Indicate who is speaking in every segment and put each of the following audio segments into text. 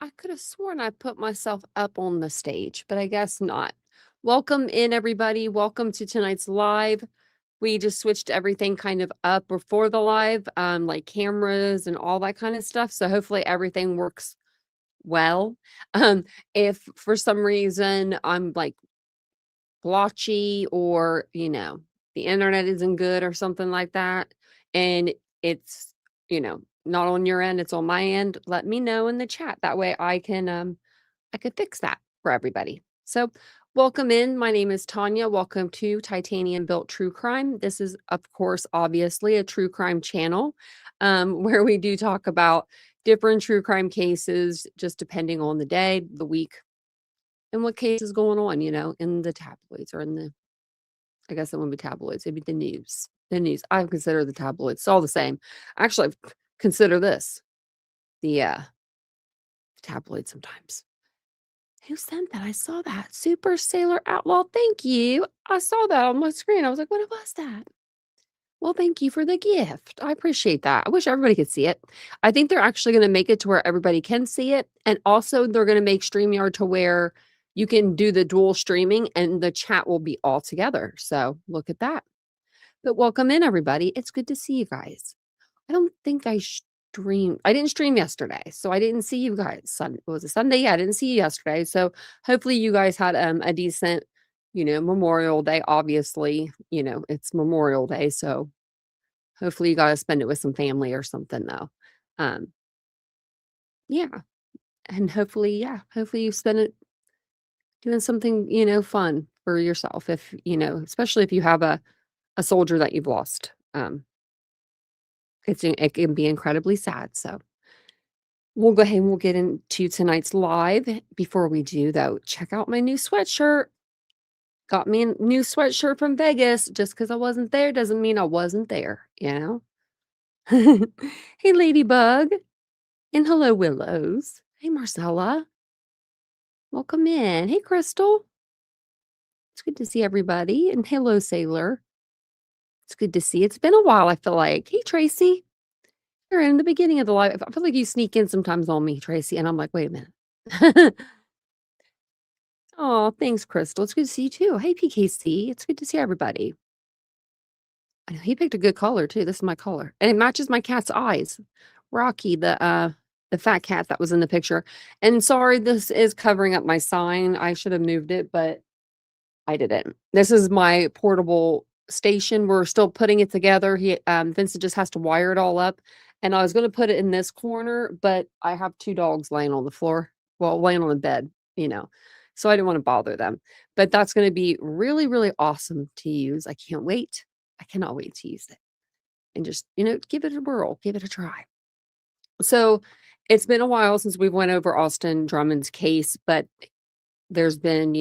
Speaker 1: I could have sworn I put myself up on the stage, but I guess not. Welcome in, everybody. Welcome to tonight's live. We just switched everything kind of up before the live, like cameras and all that kind of stuff. So hopefully everything works well. Um, if for some reason I'm like blotchy or, the internet isn't good or something like that, and it's, not on your end, it's on my end, let me know in the chat. That way I could fix that for everybody. So, welcome in. My name is Tanya. Welcome to Titanium Built True Crime. This is, of course, obviously a true crime channel where we do talk about different true crime cases, just depending on the day, the week, and what case is going on, in the tabloids or I guess it wouldn't be tabloids, it'd be the news. The news. I consider the tabloids. It's all the same. Actually, consider this the tabloid sometimes. Who sent that? I saw that. Super Sailor Outlaw. Thank you. I saw that on my screen. I was like, what was that? Well, thank you for the gift. I appreciate that. I wish everybody could see it. I think they're actually going to make it to where everybody can see it. And also, they're going to make StreamYard to where you can do the dual streaming and the chat will be all together. So look at that. But welcome in, everybody. It's good to see you guys. I don't think I streamed. I didn't stream yesterday, so I didn't see you guys. Was it Sunday? Yeah, I didn't see you yesterday. So hopefully you guys had a decent, Memorial Day. Obviously, it's Memorial Day, so hopefully you got to spend it with some family or something though. Um, yeah, and hopefully you spend it doing something, fun for yourself. If especially if you have a soldier that you've lost. It can be incredibly sad. So we'll go ahead and we'll get into tonight's live. Before we do, though, check out my new sweatshirt. Got me a new sweatshirt from Vegas. Just because I wasn't there doesn't mean I wasn't there, Hey, Ladybug. And hello, Willows. Hey, Marcella. Welcome in. Hey, Crystal. It's good to see everybody. And hello, Sailor. It's good to see. It's been a while, I feel like. Hey, Tracy. You're in the beginning of the live. I feel like you sneak in sometimes on me, Tracy, and I'm like, wait a minute. Oh, thanks, Crystal. It's good to see you too. Hey, PKC. It's good to see everybody. I know he picked a good color too. This is my color. And it matches my cat's eyes. Rocky, the fat cat that was in the picture. And sorry, this is covering up my sign. I should have moved it, but I didn't. This is my portable station. We're still putting it together. Vincent just has to wire it all up. And I was going to put it in this corner, but I have two dogs laying on the floor. Well, laying on the bed, So I didn't want to bother them. But that's going to be really, really awesome to use. I can't wait. I cannot wait to use it. And just, give it a whirl, give it a try. So it's been a while since we went over Austin Drummond's case, but there's been,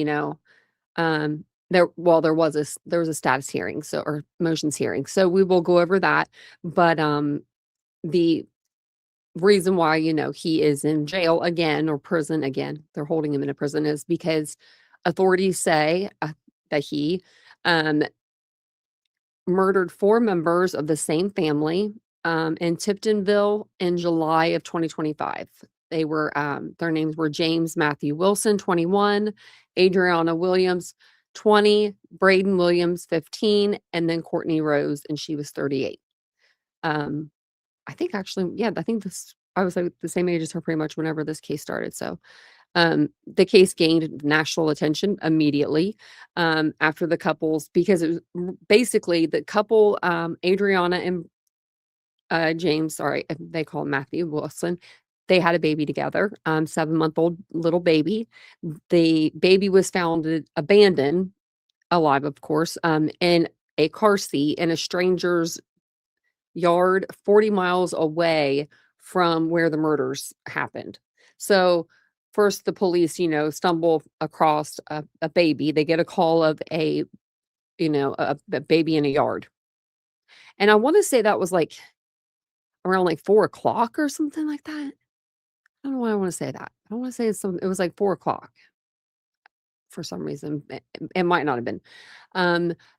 Speaker 1: there was a status hearing, or motions hearing. So we will go over that. But the reason why, he is in jail again or prison again, they're holding him in a prison, is because authorities say that he murdered 4 members of the same family in Tiptonville in July of 2025. They were their names were James Matthew Wilson, 21, Adriana Williams, 20, Braden Williams, 15, and then Courtney Rose, and she was 38. I think actually, yeah, I was like the same age as her pretty much whenever this case started. So the case gained national attention immediately after the couples, because it was basically the couple, Adriana and James, sorry, they call him Matthew Wilson. They had a baby together, 7-month-old little baby. The baby was found abandoned, alive, of course, in a car seat in a stranger's yard 40 miles away from where the murders happened. So first the police, stumble across a baby. They get a call of a baby in a yard. And I want to say that was like around like 4 o'clock or something like that. I don't know why I want to say that. I want to say it was like 4 o'clock for some reason. It might not have been.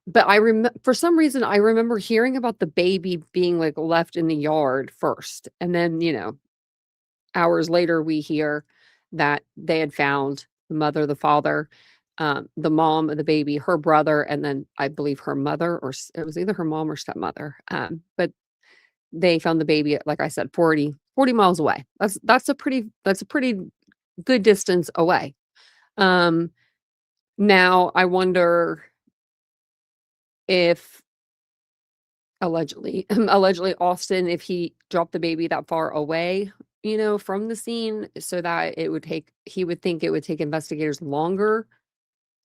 Speaker 1: But for some reason, I remember hearing about the baby being like left in the yard first. And then, hours later we hear that they had found the mother, the father, the mom of the baby, her brother, and then I believe her mother, or it was either her mom or stepmother. But they found the baby at, like I said, 40 miles away. That's a pretty good distance away. Um, Now I wonder if allegedly Austin, if he dropped the baby that far away, from the scene so that he would think it would take investigators longer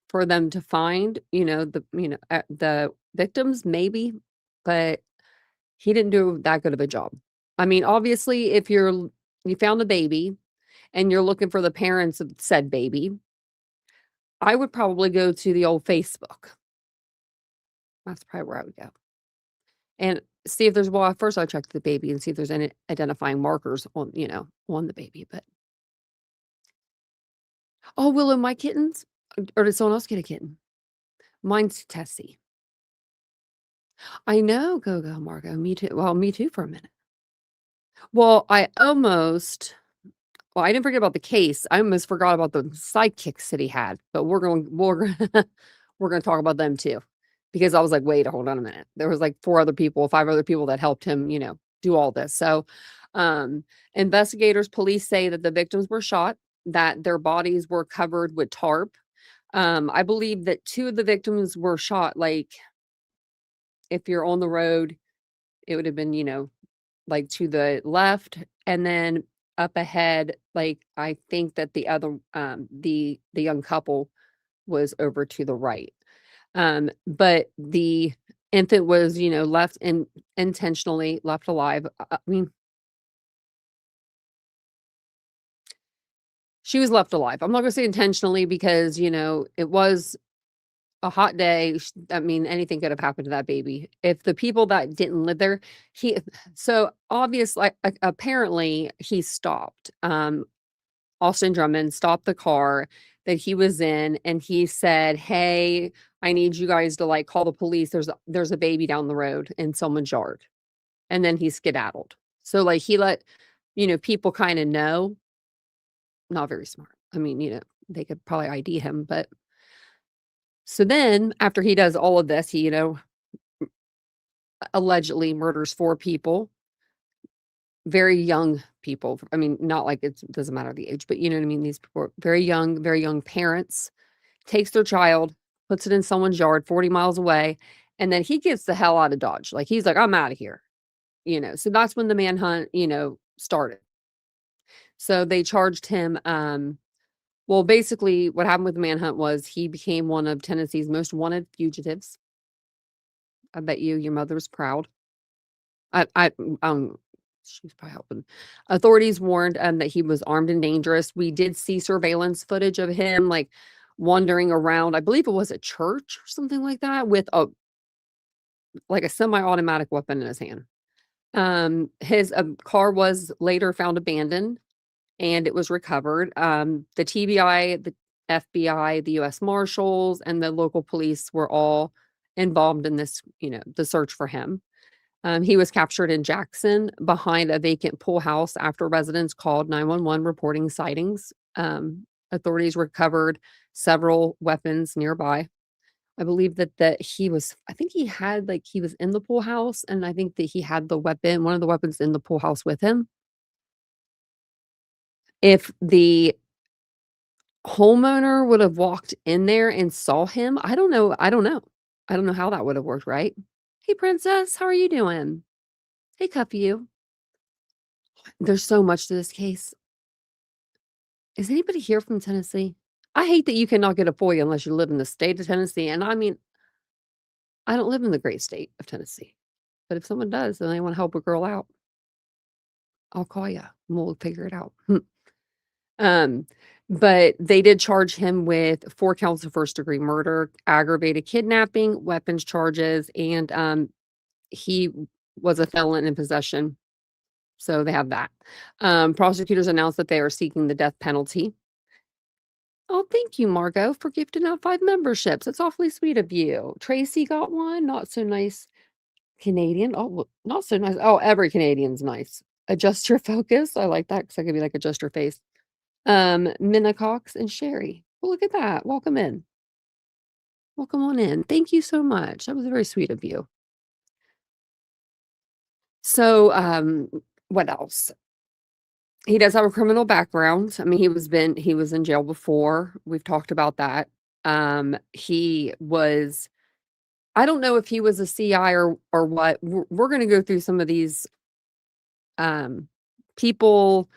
Speaker 1: for them to find, the victims, maybe, but he didn't do that good of a job. I mean, obviously, if you found a baby and you're looking for the parents of said baby, I would probably go to the old Facebook. That's probably where I would go. And see if there's well, first I check the baby and see if there's any identifying markers on the baby, but oh, Willow, my kittens? Or did someone else get a kitten? Mine's Tessie. I know, go, Margo, me too. Well, me too for a minute. Well, I didn't forget about the case. I almost forgot about the sidekicks that he had, but we're gonna talk about them too. Because I was like, wait, hold on a minute. There was like 5 other people that helped him, do all this. So investigators, police say that the victims were shot, that their bodies were covered with tarp. I believe that 2 of the victims were shot, like, if you're on the road, it would have been, like, to the left, and then up ahead, like, I think that the other, the young couple was over to the right. But the infant was, left intentionally left alive. I mean, she was left alive. I'm not gonna say intentionally because, it was a hot day. I mean, anything could have happened to that baby. If the people that didn't live there, he so obviously, apparently he stopped. Austin Drummond stopped the car that he was in, and he said, "Hey, I need you guys to, like, call the police. There's a baby down the road in someone's yard." And then he skedaddled. So, like, he let, people kinda know. Not very smart. I mean, they could probably ID him, but so then after he does all of this, he, allegedly murders 4 people, very young people. I mean, not like it doesn't matter the age, but you know what I mean? These people are very young parents, takes their child, puts it in someone's yard 40 miles away, and then he gets the hell out of Dodge. Like, he's like, "I'm out of here." So that's when the manhunt, started. So they charged him, well, basically what happened with the manhunt was he became one of Tennessee's most wanted fugitives. I bet your mother's proud. I she's probably helping. Authorities warned, that he was armed and dangerous. We did see surveillance footage of him, like, wandering around, I believe it was a church or something like that, with a semi-automatic weapon in his hand. His, car was later found abandoned, and it was recovered. The TBI, the FBI, the US Marshals, and the local police were all involved in this, the search for him. He was captured in Jackson behind a vacant pool house after residents called 911 reporting sightings. Authorities recovered several weapons nearby. I believe that I think he was in the pool house, and I think that he had one of the weapons in the pool house with him. If the homeowner would have walked in there and saw him, I don't know. I don't know how that would have worked, right? "Hey, princess, how are you doing? Hey, Cuffy you." There's so much to this case. Is anybody here from Tennessee? I hate that you cannot get a FOIA unless you live in the state of Tennessee, and I mean, I don't live in the great state of Tennessee, but if someone does and they wanna help a girl out, I'll call you and we'll figure it out. Um, but they did charge him with 4 counts of first-degree murder, aggravated kidnapping, weapons charges, and, he was a felon in possession, so they have that. Prosecutors announced that they are seeking the death penalty. Oh, thank you, Margot, for gifting out 5 memberships. That's awfully sweet of you. Tracy got one, not so nice Canadian. Oh, well, not so nice. Oh, every Canadian's nice. Adjust your focus. I like that because I could be like, adjust your face. Minna Cox and Sherry. Well, look at that. Welcome in. Welcome on in. Thank you so much. That was very sweet of you. So, what else? He does have a criminal background. I mean, he was in jail before. We've talked about that. He was I don't know if he was a CI or what. We're gonna go through some of these um people,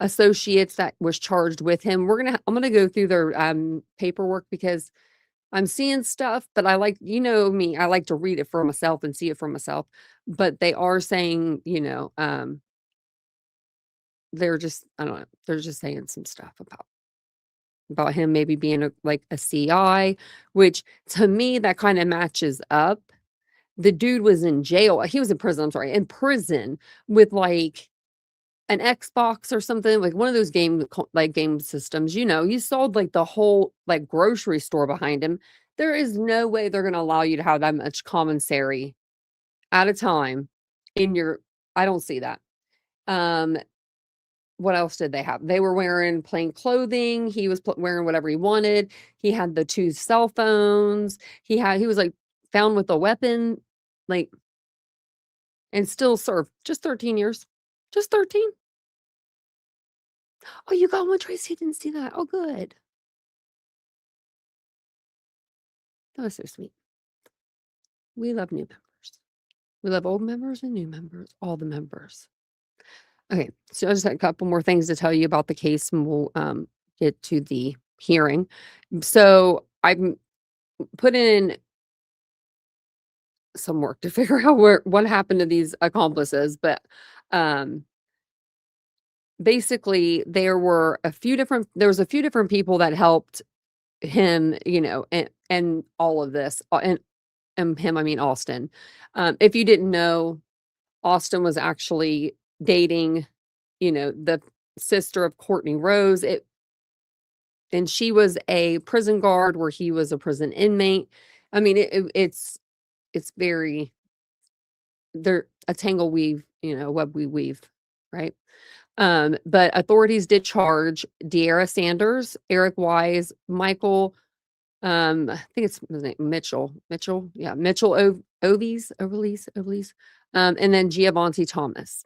Speaker 1: associates that was charged with him. I'm gonna go through their paperwork because I'm seeing stuff, but I like, you know me, I like to read it for myself and see it for myself. But they are saying, they're just, I don't know, they're just saying some stuff about him maybe being like a CI, which to me that kind of matches up. The dude was in jail. He was in prison, I'm sorry, in prison with like an Xbox or something, like one of those game systems, you sold like the whole like grocery store behind him. There is no way they're gonna allow you to have that much commissary at a time in your I don't see that. Um, what else did they have? They were wearing plain clothing. He was wearing whatever he wanted. He had the 2 cell phones. He was like found with a weapon, like, and still served just 13 years. Just 13. Oh, you got one, Tracy. I didn't see that. Oh, good. That was so sweet. We love new members. We love old members and new members, all the members. Okay, so I just had a couple more things to tell you about the case, and we'll get to the hearing. So I'm put in some work to figure out what happened to these accomplices, but um basically there was a few different people that helped him, and all of this, and him, I mean Austin. If you didn't know, Austin was actually dating, the sister of Courtney Rose. And she was a prison guard where he was a prison inmate. I mean, it's very they're a tangle weave, web we weave, right? But authorities did charge De'Ara Sanders, Eric Wise, Michael, I think it's his name, Mitchell, yeah, Mitchell Ovies, and then Giovanni Thomas.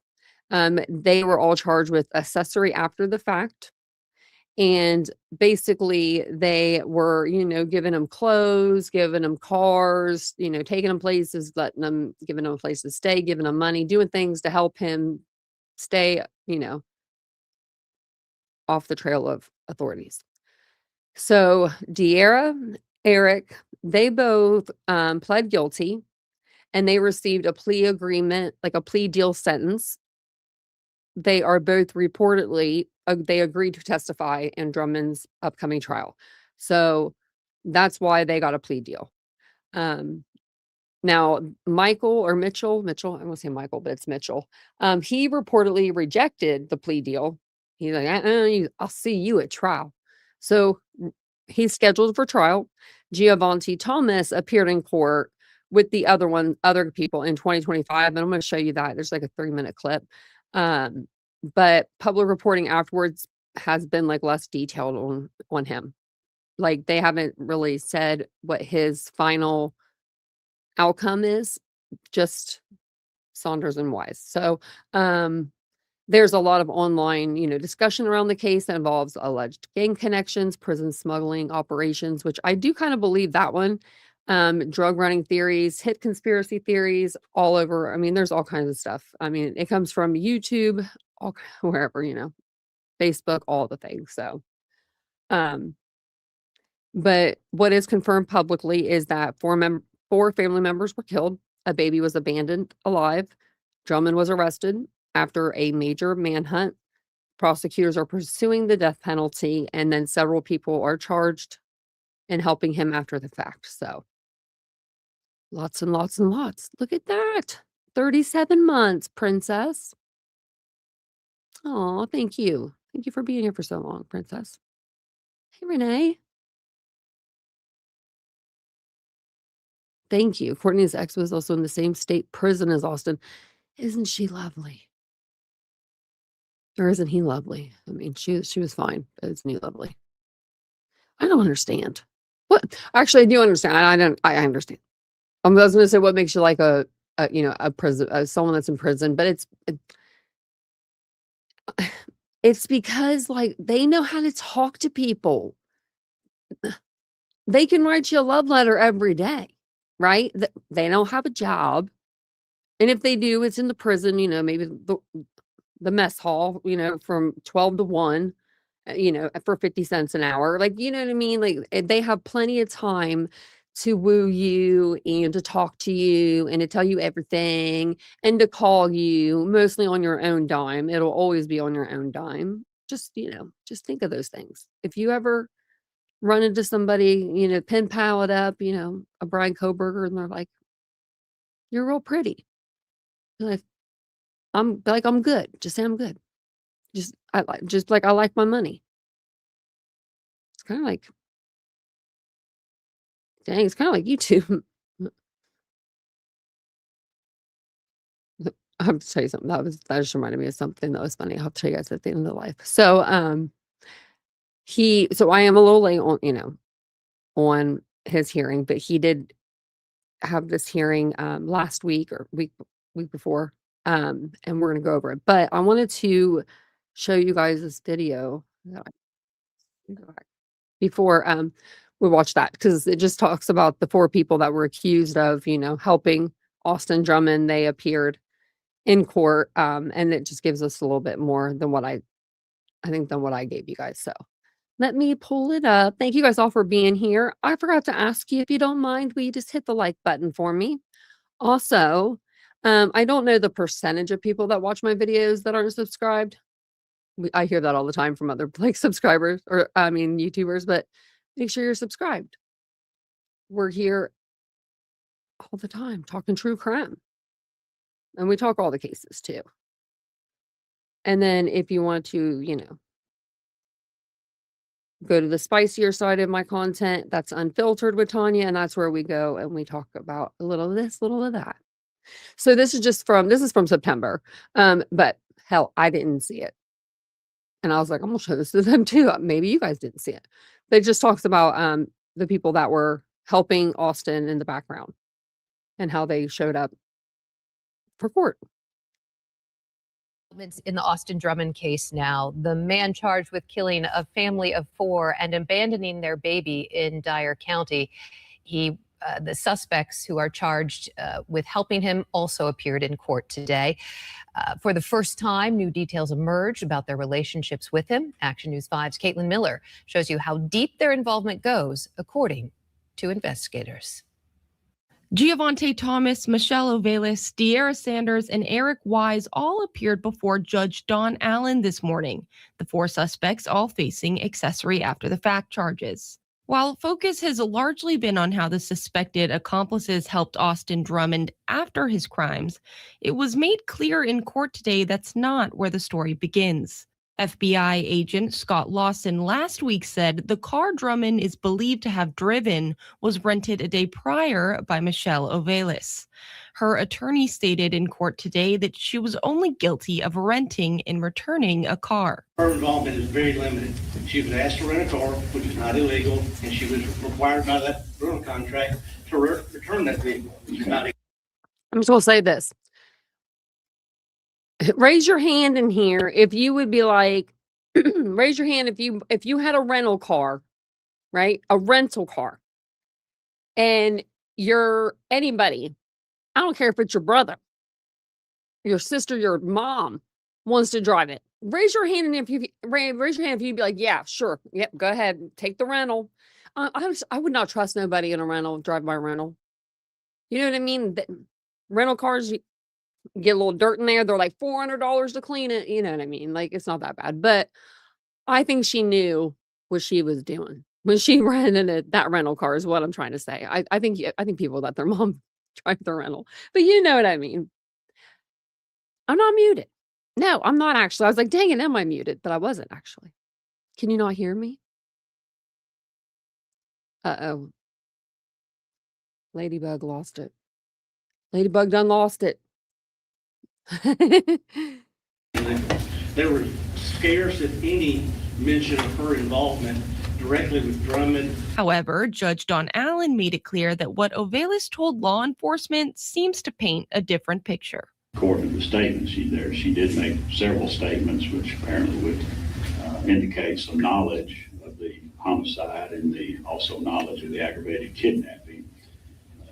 Speaker 1: They were all charged with accessory after the fact. And basically, they were, giving them clothes, giving them cars, taking them places, giving them a place to stay, giving them money, doing things to help him stay, off the trail of authorities. So De'Ara, Eric, they both pled guilty, and they received a plea agreement, like a plea deal sentence. They are both reportedly they agreed to testify in Drummond's upcoming trial. So that's why they got a plea deal. Um, Now, Michael or Mitchell, I won't say Michael, but it's Mitchell. He reportedly rejected the plea deal. He's like, I'll see you at trial. So he's scheduled for trial. Giovanni Thomas appeared in court with the other people in 2025. And I'm going to show you that. There's like a 3-minute clip. But public reporting afterwards has been like less detailed on him. Like they haven't really said what his final outcome is, just Saunders and Wise. So there's a lot of online, discussion around the case that involves alleged gang connections, prison smuggling operations, which I do kind of believe that one. Drug running theories, hit conspiracy theories all over. I mean, there's all kinds of stuff. I mean, it comes from YouTube, wherever, Facebook, all the things. So, but what is confirmed publicly is that 4 family members were killed. A baby was abandoned alive. Drummond was arrested after a major manhunt. Prosecutors are pursuing the death penalty, and then several people are charged in helping him after the fact. So lots and lots and lots. Look at that. 37 months, princess. Oh, thank you. Thank you for being here for so long, princess. Hey, Renee. Thank you. Courtney's ex was also in the same state prison as Austin. Isn't she lovely? Or isn't he lovely? I mean, she was fine, but isn't he lovely? I don't understand. What? Actually, I do understand. I understand. I was gonna say what makes you like a prison someone that's in prison, but it's because, like, they know how to talk to people. They can write you a love letter every day, right? They don't have a job, and if they do, it's in the prison, maybe the mess hall, from 12 to 1, for 50 cents an hour. Like, you know what I mean? Like, they have plenty of time to woo you and to talk to you and to tell you everything and to call you mostly on your own dime. It'll always be on your own dime. Just think of those things. If you ever run into somebody, pen pal it up, a Brian Koberger, and they're like, "You're real pretty." You're like, "I'm good." Just say I'm good. I like my money. It's kinda like dang, it's kinda like YouTube. I have to tell you something. That just reminded me of something that was funny. I'll tell you guys at the end of the life. So I am a little late on his hearing, but he did have this hearing, last week or week before, and we're gonna go over it. But I wanted to show you guys this video that I go back before, we watch that because it just talks about the 4 people that were accused of, helping Austin Drummond. They appeared in court, and it just gives us a little bit more than what I think than what I gave you guys. So let me pull it up. Thank you guys all for being here. I forgot to ask you, if you don't mind, will you just hit the like button for me? Also, I don't know the percentage of people that watch my videos that aren't subscribed. I hear that all the time from other like subscribers, or I mean YouTubers, but make sure you're subscribed. We're here all the time talking true crime, and we talk all the cases too. And then if you want to, go to the spicier side of my content, that's Unfiltered with Tanya, and that's where we go and we talk about a little of this, little of that. So this is from September. But hell, I didn't see it. And I was like, I'm gonna show this to them too. Maybe you guys didn't see it. But it just talks about the people that were helping Austin in the background and how they showed up for court.
Speaker 2: In the Austin Drummond case now, the man charged with killing a family of 4 and abandoning their baby in Dyer County. The suspects who are charged with helping him also appeared in court today. For the first time, new details emerged about their relationships with him. Action News 5's Caitlin Miller shows you how deep their involvement goes, according to investigators.
Speaker 3: Giovante Thomas, Michelle Ovelis, De'Ara Sanders, and Eric Wise all appeared before Judge Don Allen this morning. The 4 suspects all facing accessory after the fact charges. While focus has largely been on how the suspected accomplices helped Austin Drummond after his crimes, it was made clear in court today that's not where the story begins. FBI agent Scott Lawson last week said the car Drummond is believed to have driven was rented a day prior by Michelle Ovelis. Her attorney stated in court today that she was only guilty of renting and returning a car.
Speaker 4: Her involvement is very limited. She was asked to rent a car, which is not illegal, and she was required by that rental contract to return that vehicle, which is not.
Speaker 1: I'm just gonna say this. Raise your hand in here if you would be like, raise your hand if you had a rental car, right? A rental car. And you're anybody, I don't care if it's your brother, your sister, your mom wants to drive it. Raise your hand, and if you raise your hand if you'd be like, yeah, sure, yep, go ahead, take the rental. I would not trust nobody in a rental, drive my rental. You know what I mean? Rental cars, you get a little dirt in there. They're like $400 to clean it. You know what I mean? Like, it's not that bad. But I think she knew what she was doing when she rented that rental car, is what I'm trying to say. I think people let their mom drive the rental, but you know what I mean. I'm not muted. No, I'm not actually. I was like, dang it, am I muted? But I wasn't actually. Can you not hear me? Uh-oh. Ladybug lost it. Ladybug done lost it.
Speaker 4: There were scarce, if any, mention of her involvement directly with Drummond.
Speaker 3: However, Judge Don Allen made it clear that what Ovelis told law enforcement seems to paint a different picture.
Speaker 5: According to the statements she did make several statements which apparently would indicate some knowledge of the homicide and also knowledge of the aggravated kidnapping.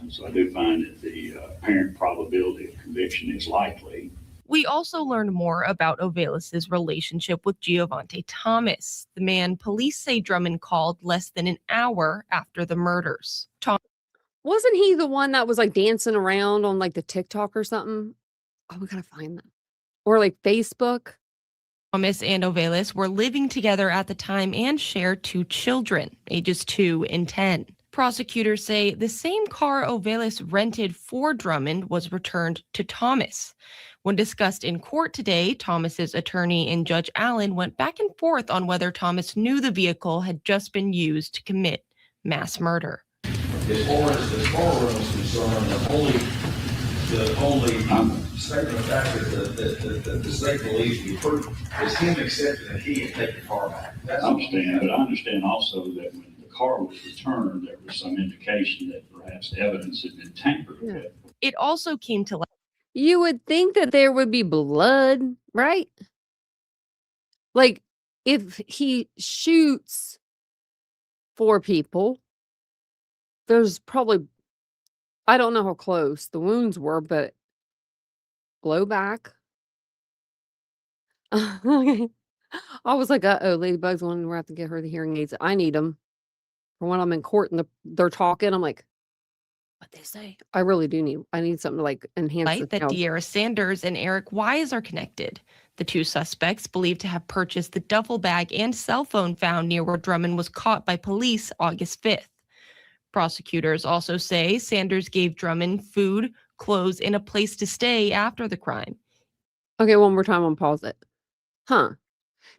Speaker 5: So I do find that the apparent probability of conviction is likely.
Speaker 3: We also learned more about Ovelis' relationship with Giovante Thomas, the man police say Drummond called less than an hour after the murders.
Speaker 1: Wasn't he the one that was like dancing around on like the TikTok or something? Oh, we gotta find that. Or like Facebook.
Speaker 3: Thomas and Ovelis were living together at the time and shared 2 children, ages 2 and 10. Prosecutors say the same car Ovelis rented for Drummond was returned to Thomas. When discussed in court today, Thomas's attorney and Judge Allen went back and forth on whether Thomas knew the vehicle had just been used to commit mass murder.
Speaker 6: As far as the courtroom is concerned, the only statement of fact that the state believes to be true is him accepting that he had taken the car back.
Speaker 5: I understand, but I understand also that when the car was returned, there was some indication that perhaps evidence had been tampered with.
Speaker 3: It also came to light.
Speaker 1: You would think that there would be blood, right? Like, if he shoots 4 people, there's probably, I don't know how close the wounds were, but blowback. I was like, uh-oh, Ladybug's one, we're have to get her the hearing aids. I need them. For when I'm in court and they're talking, I'm like, what they say. I really do I need something to like enhance
Speaker 3: That
Speaker 1: sound.
Speaker 3: De'Ara Sanders and Eric Wise are connected. The 2 suspects believed to have purchased the duffel bag and cell phone found near where Drummond was caught by police August 5th. Prosecutors also say Sanders gave Drummond food, clothes, and a place to stay after the crime.
Speaker 1: Okay, one more time, I'll pause it.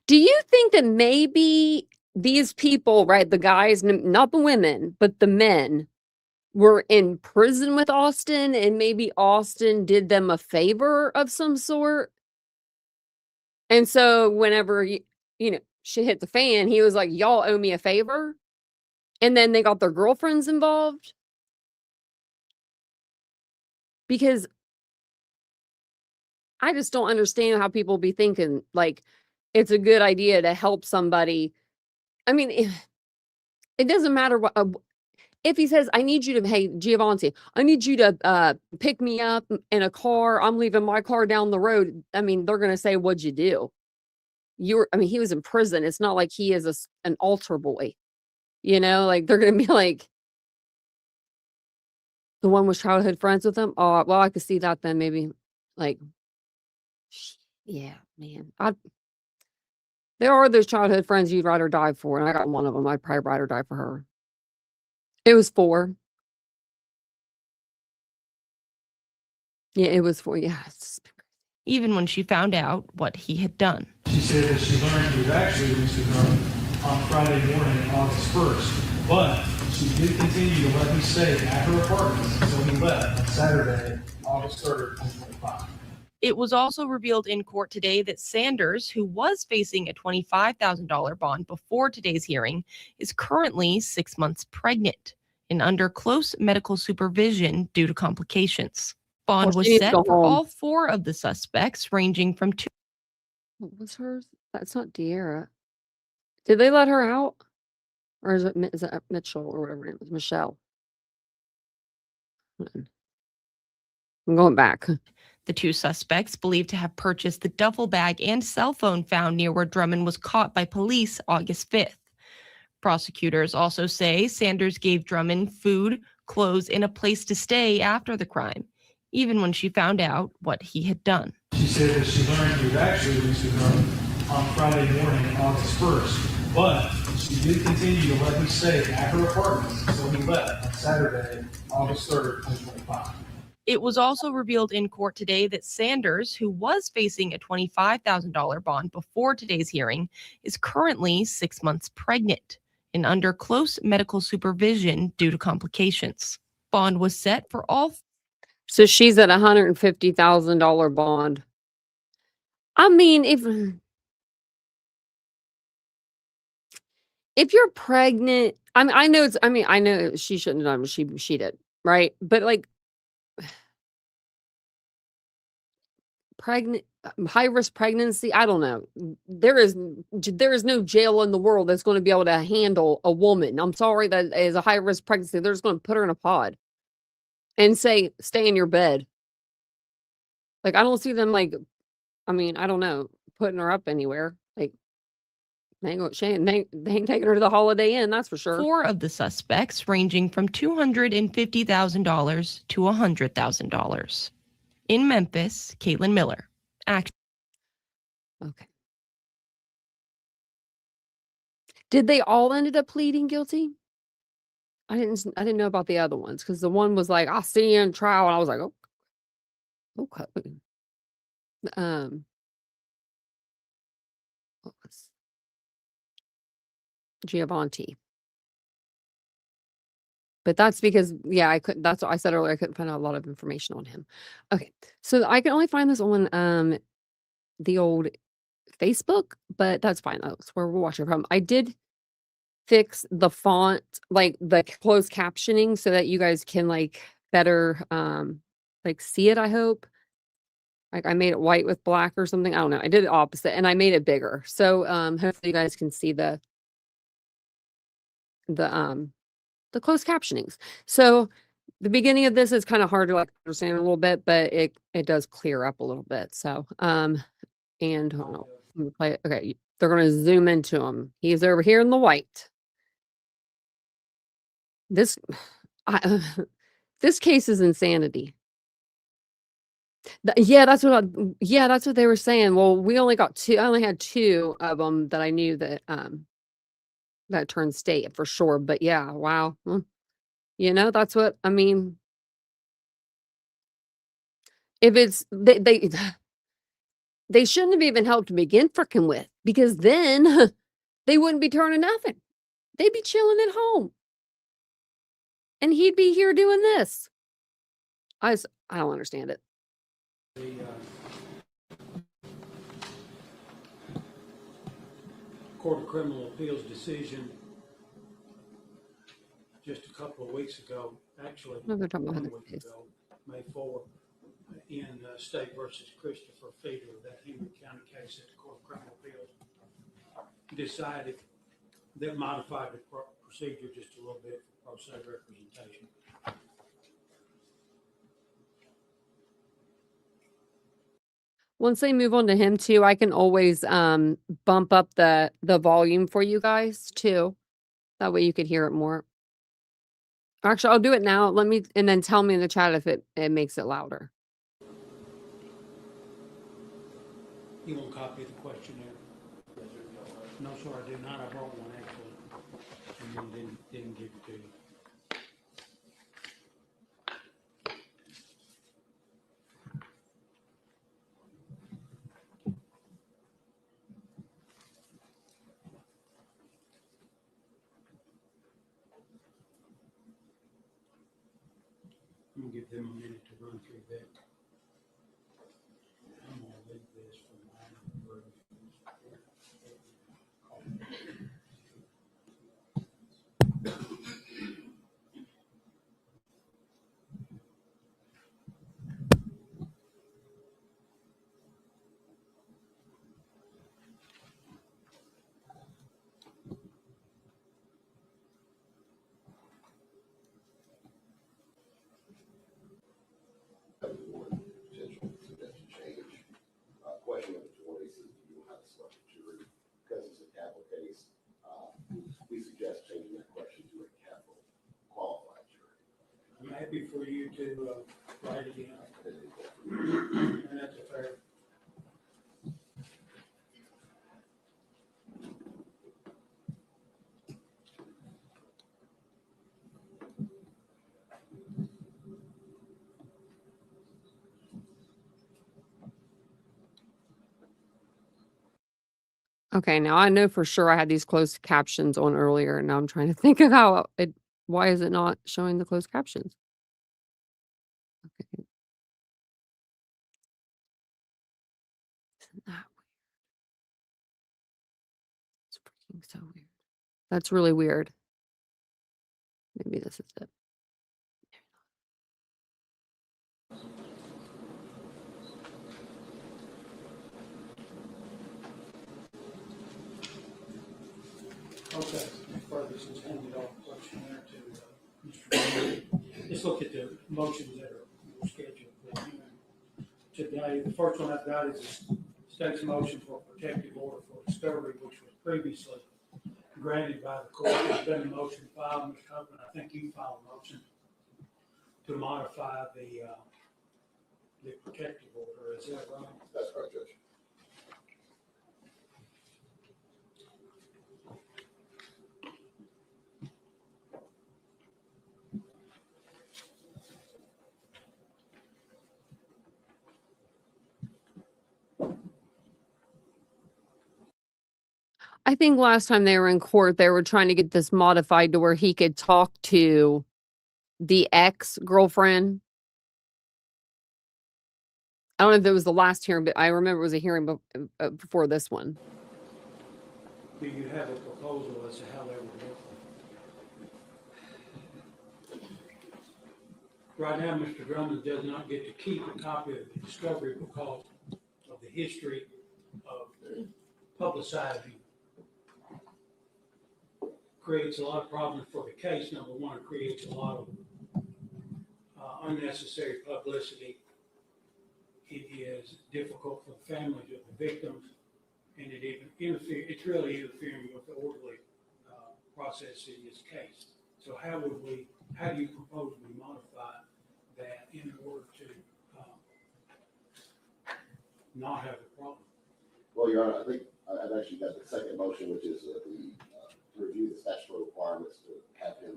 Speaker 1: Do you think that maybe these people, right, the guys, not the women, but the men, were in prison with Austin and maybe Austin did them a favor of some sort? And so whenever, shit hit the fan, he was like, y'all owe me a favor. And then they got their girlfriends involved. Because I just don't understand how people be thinking like it's a good idea to help somebody. I mean, it doesn't matter what. If he says, I need you to, hey, Giovanni, I need you to pick me up in a car. I'm leaving my car down the road. I mean, they're going to say, what'd you do? He was in prison. It's not like he is an altar boy. Like they're going to be like, the one was childhood friends with him. Oh, well, I could see that then maybe. Like, yeah, man. There are those childhood friends you'd rather die for. And I got one of them. I'd probably rather die for her. It was 4. Yeah, it was 4. Yeah.
Speaker 3: Even when she found out what he had done.
Speaker 7: She said that she learned he was actually Mr. Drummond on Friday morning, August 1st. But she did continue to let me stay at her apartment until he left on Saturday, August 3rd, 2025.
Speaker 3: It was also revealed in court today that Sanders, who was facing a $25,000 bond before today's hearing, is currently 6 months pregnant and under close medical supervision due to complications. Bond was set for all 4 of the suspects, ranging from 2.
Speaker 1: What was hers? That's not De'Ara. Did they let her out? Or is it Mitchell or whatever it was? Michelle. I'm going back.
Speaker 3: The 2 suspects believed to have purchased the duffel bag and cell phone found near where Drummond was caught by police August 5th. Prosecutors also say Sanders gave Drummond food, clothes, and a place to stay after the crime, even when she found out what he had done.
Speaker 7: She said that she learned he was actually Mr. Drummond on Friday morning, August 1st. But she did continue to let me stay at her apartment until he left on Saturday, August 3rd, 2025.
Speaker 3: It was also revealed in court today that Sanders, who was facing a $25,000 bond before today's hearing, is currently 6 months pregnant and under close medical supervision due to complications. Bond was set for all.
Speaker 1: So she's at $150,000 bond. I mean, if you're pregnant, I know it's, I know she shouldn't have done what she did, right? But like pregnant, high risk pregnancy, I don't know. There is no jail in the world that's going to be able to handle a woman. I'm sorry, that is a high risk pregnancy. They're just going to put her in a pod and say, stay in your bed. Like, I don't see them like, I don't know, putting her up anywhere. Like, they ain't taking her to the Holiday Inn, that's for sure.
Speaker 3: 4 of the suspects, ranging from $250,000 to $100,000. In Memphis, Caitlin Miller.
Speaker 1: Okay. Did they all ended up pleading guilty? I didn't know about the other ones because the one was like, I'll see you in trial, and I was like, oh, okay. What was Giovanni? But that's because, yeah, I couldn't. That's what I said earlier. I couldn't find out a lot of information on him. Okay, so I can only find this on the old Facebook, but that's fine. That's where we're watching from. I did fix the font, like the closed captioning, so that you guys can like better like see it. I hope. Like I made it white with black or something. I don't know. I did it opposite, and I made it bigger. So hopefully you guys can see the closed captionings. So the beginning of this is kind of hard to like understand a little bit, but it does clear up a little bit. So and hold on, let me play it. Okay, they're gonna zoom into him. He's over here in the white. This this case is insanity. Yeah, that's what they were saying. Well, we only got two. I only had 2 of them that I knew that turned state for sure. But yeah, wow. That's what I mean. If it's they shouldn't have even helped to begin frickin' with, because then they wouldn't be turning nothing. They'd be chilling at home. And he'd be here doing this. I don't understand it.
Speaker 8: The Court of Criminal Appeals decision just a couple of weeks ago, actually
Speaker 1: No, they're talking about
Speaker 8: 1
Speaker 1: this
Speaker 8: week
Speaker 1: case.
Speaker 8: ago, May 4, in State versus Christopher Feeder, that Henry County case at the Court of Criminal Appeals, decided that modified the procedure just a little bit for pro se representation.
Speaker 1: Once they move on to him too, I can always bump up the volume for you guys too. That way you could hear it more. Actually, I'll do it now. And then tell me in the chat if it makes it louder.
Speaker 8: You want a copy of the questionnaire? No, sir, I do not. I brought one actually, and then didn't give it to you. I'm gonna give them a minute to run through that. I'm gonna leave this for my version.
Speaker 9: Potential suggested change. Question number 20 says, do you know how to select a jury? Because it's a capital case, we suggest changing that question to a capital qualified jury.
Speaker 8: I'm happy for you to write it in. And that's a fair.
Speaker 1: Okay, now I know for sure I had these closed captions on earlier, and now I'm trying to think of why is it not showing the closed captions? Okay. Isn't that weird? It's freaking so weird. That's really weird. Maybe this is it.
Speaker 8: Okay, Ferguson's handed off the questionnaire to Mr. Drummond. Let's look at the motions that are scheduled for hearing today. The first one I've got is the state's motion for protective order for discovery, which was previously granted by the court. There's been a motion filed, Mr. Copeland, I think you filed a motion to modify the protective order, is that right?
Speaker 9: That's correct, Judge.
Speaker 1: I think last time they were in court, they were trying to get this modified to where he could talk to the ex-girlfriend. I don't know if it was the last hearing, but I remember it was a hearing before this one.
Speaker 8: Do you have a proposal as to how they would work? Right now, Mr. Drummond does not get to keep a copy of the discovery because of the history of publicizing. Creates a lot of problems for the case. Number one, it creates a lot of unnecessary publicity. It is difficult for the families of the victims, and it's really interfering with the orderly process in this case. So how do you propose we modify that in order to not have a problem?
Speaker 9: Well, Your Honor, I think I've actually got the second motion, which is to review the statutory requirements to have him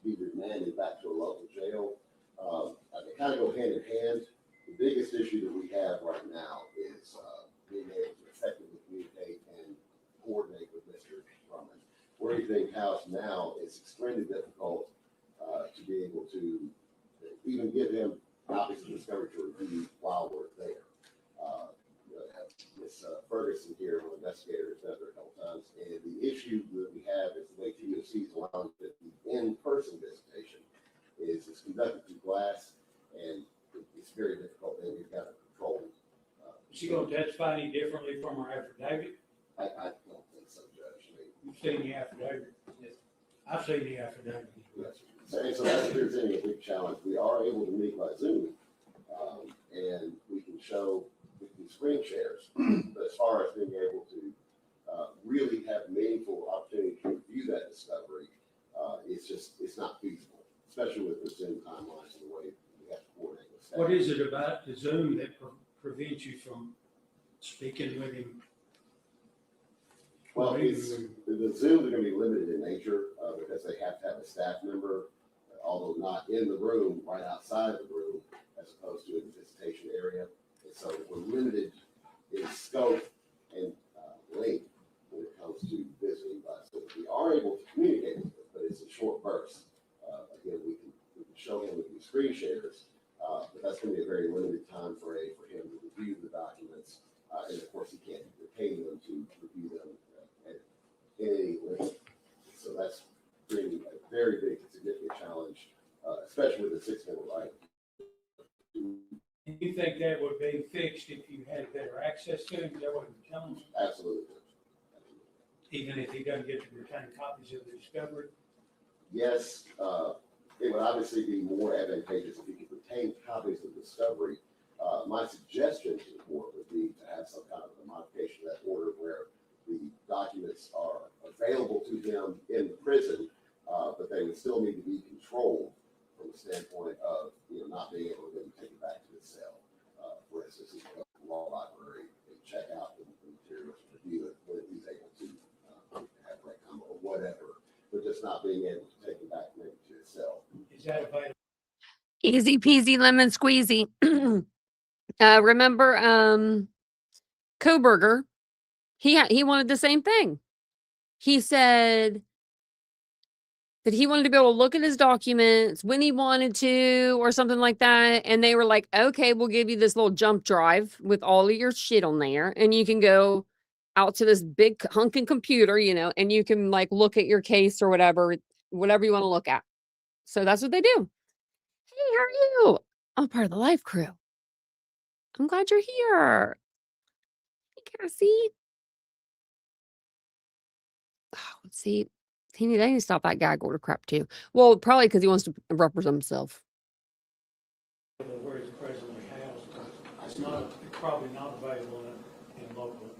Speaker 9: be remanded back to a local jail. They kind of go hand in hand. The biggest issue that we have right now is being able to effectively communicate and coordinate with Mr. Drummond. Where he's being housed now, it's extremely difficult to be able to even give him copies of discovery to review while we're there. Have Ms. Ferguson here, an investigator, has done it a couple times, and the issue that we have is the way TOC is allowing the in-person visitation is it's conducted through glass, and it's very difficult, and we've got to control.
Speaker 8: Is she going to testify any differently from her affidavit?
Speaker 9: I don't think so, Judge.
Speaker 8: You've seen the affidavit? Yes. I've seen the affidavit.
Speaker 9: Yes. So that's presenting a big challenge. We are able to meet by Zoom, and we can screen shares. But as far as being able to really have meaningful opportunity to review that discovery, it's not feasible, especially with the Zoom timelines and the way we have to coordinate with staff.
Speaker 8: What is it about the Zoom that prevents you from speaking with him?
Speaker 9: Well, the Zooms are going to be limited in nature because they have to have a staff member, although not in the room, right outside of the room, as opposed to in the visitation area. And so we're limited in scope and length when it comes to visiting by Zoom. We are able to communicate with them, but it's in short bursts. Again, we can show him with the screen shares, but that's going to be a very limited time frame for him to review the documents. And of course, he can't retain them to review them at any length. So that's really a very big, significant challenge, especially with the 6-minute right.
Speaker 8: Do you think that would be fixed if you had better access to him? Is that what you're telling me?
Speaker 9: Absolutely.
Speaker 8: Even if he doesn't get to retain copies of the discovery?
Speaker 9: Yes, it would obviously be more advantageous if he could retain copies of the discovery. My suggestion to the court would be to have some kind of a modification of that order where the documents are available to him in the prison, but they would still need to be controlled from the standpoint of not being able to take it back to his cell. For instance, he can go to the law library and check out the materials, review it when he's able to have recom or whatever, but just not being able to take it back maybe to his cell.
Speaker 8: Is that available?
Speaker 1: Easy peasy lemon squeezy. Remember Koberger? He wanted the same thing. He said that he wanted to be able to look at his documents when he wanted to or something like that. And they were like, okay, we'll give you this little jump drive with all of your shit on there. And you can go out to this big hunking computer, you know, and you can like look at your case or whatever you want to look at. So that's what they do. Hey, how are you? I'm part of the live crew. I'm glad you're here. Hey, Cassie. Oh, see, they need to stop that gag order crap too. Well, probably because he wants to represent himself.
Speaker 8: Where it's presently housed, it's not, it's probably not available in a local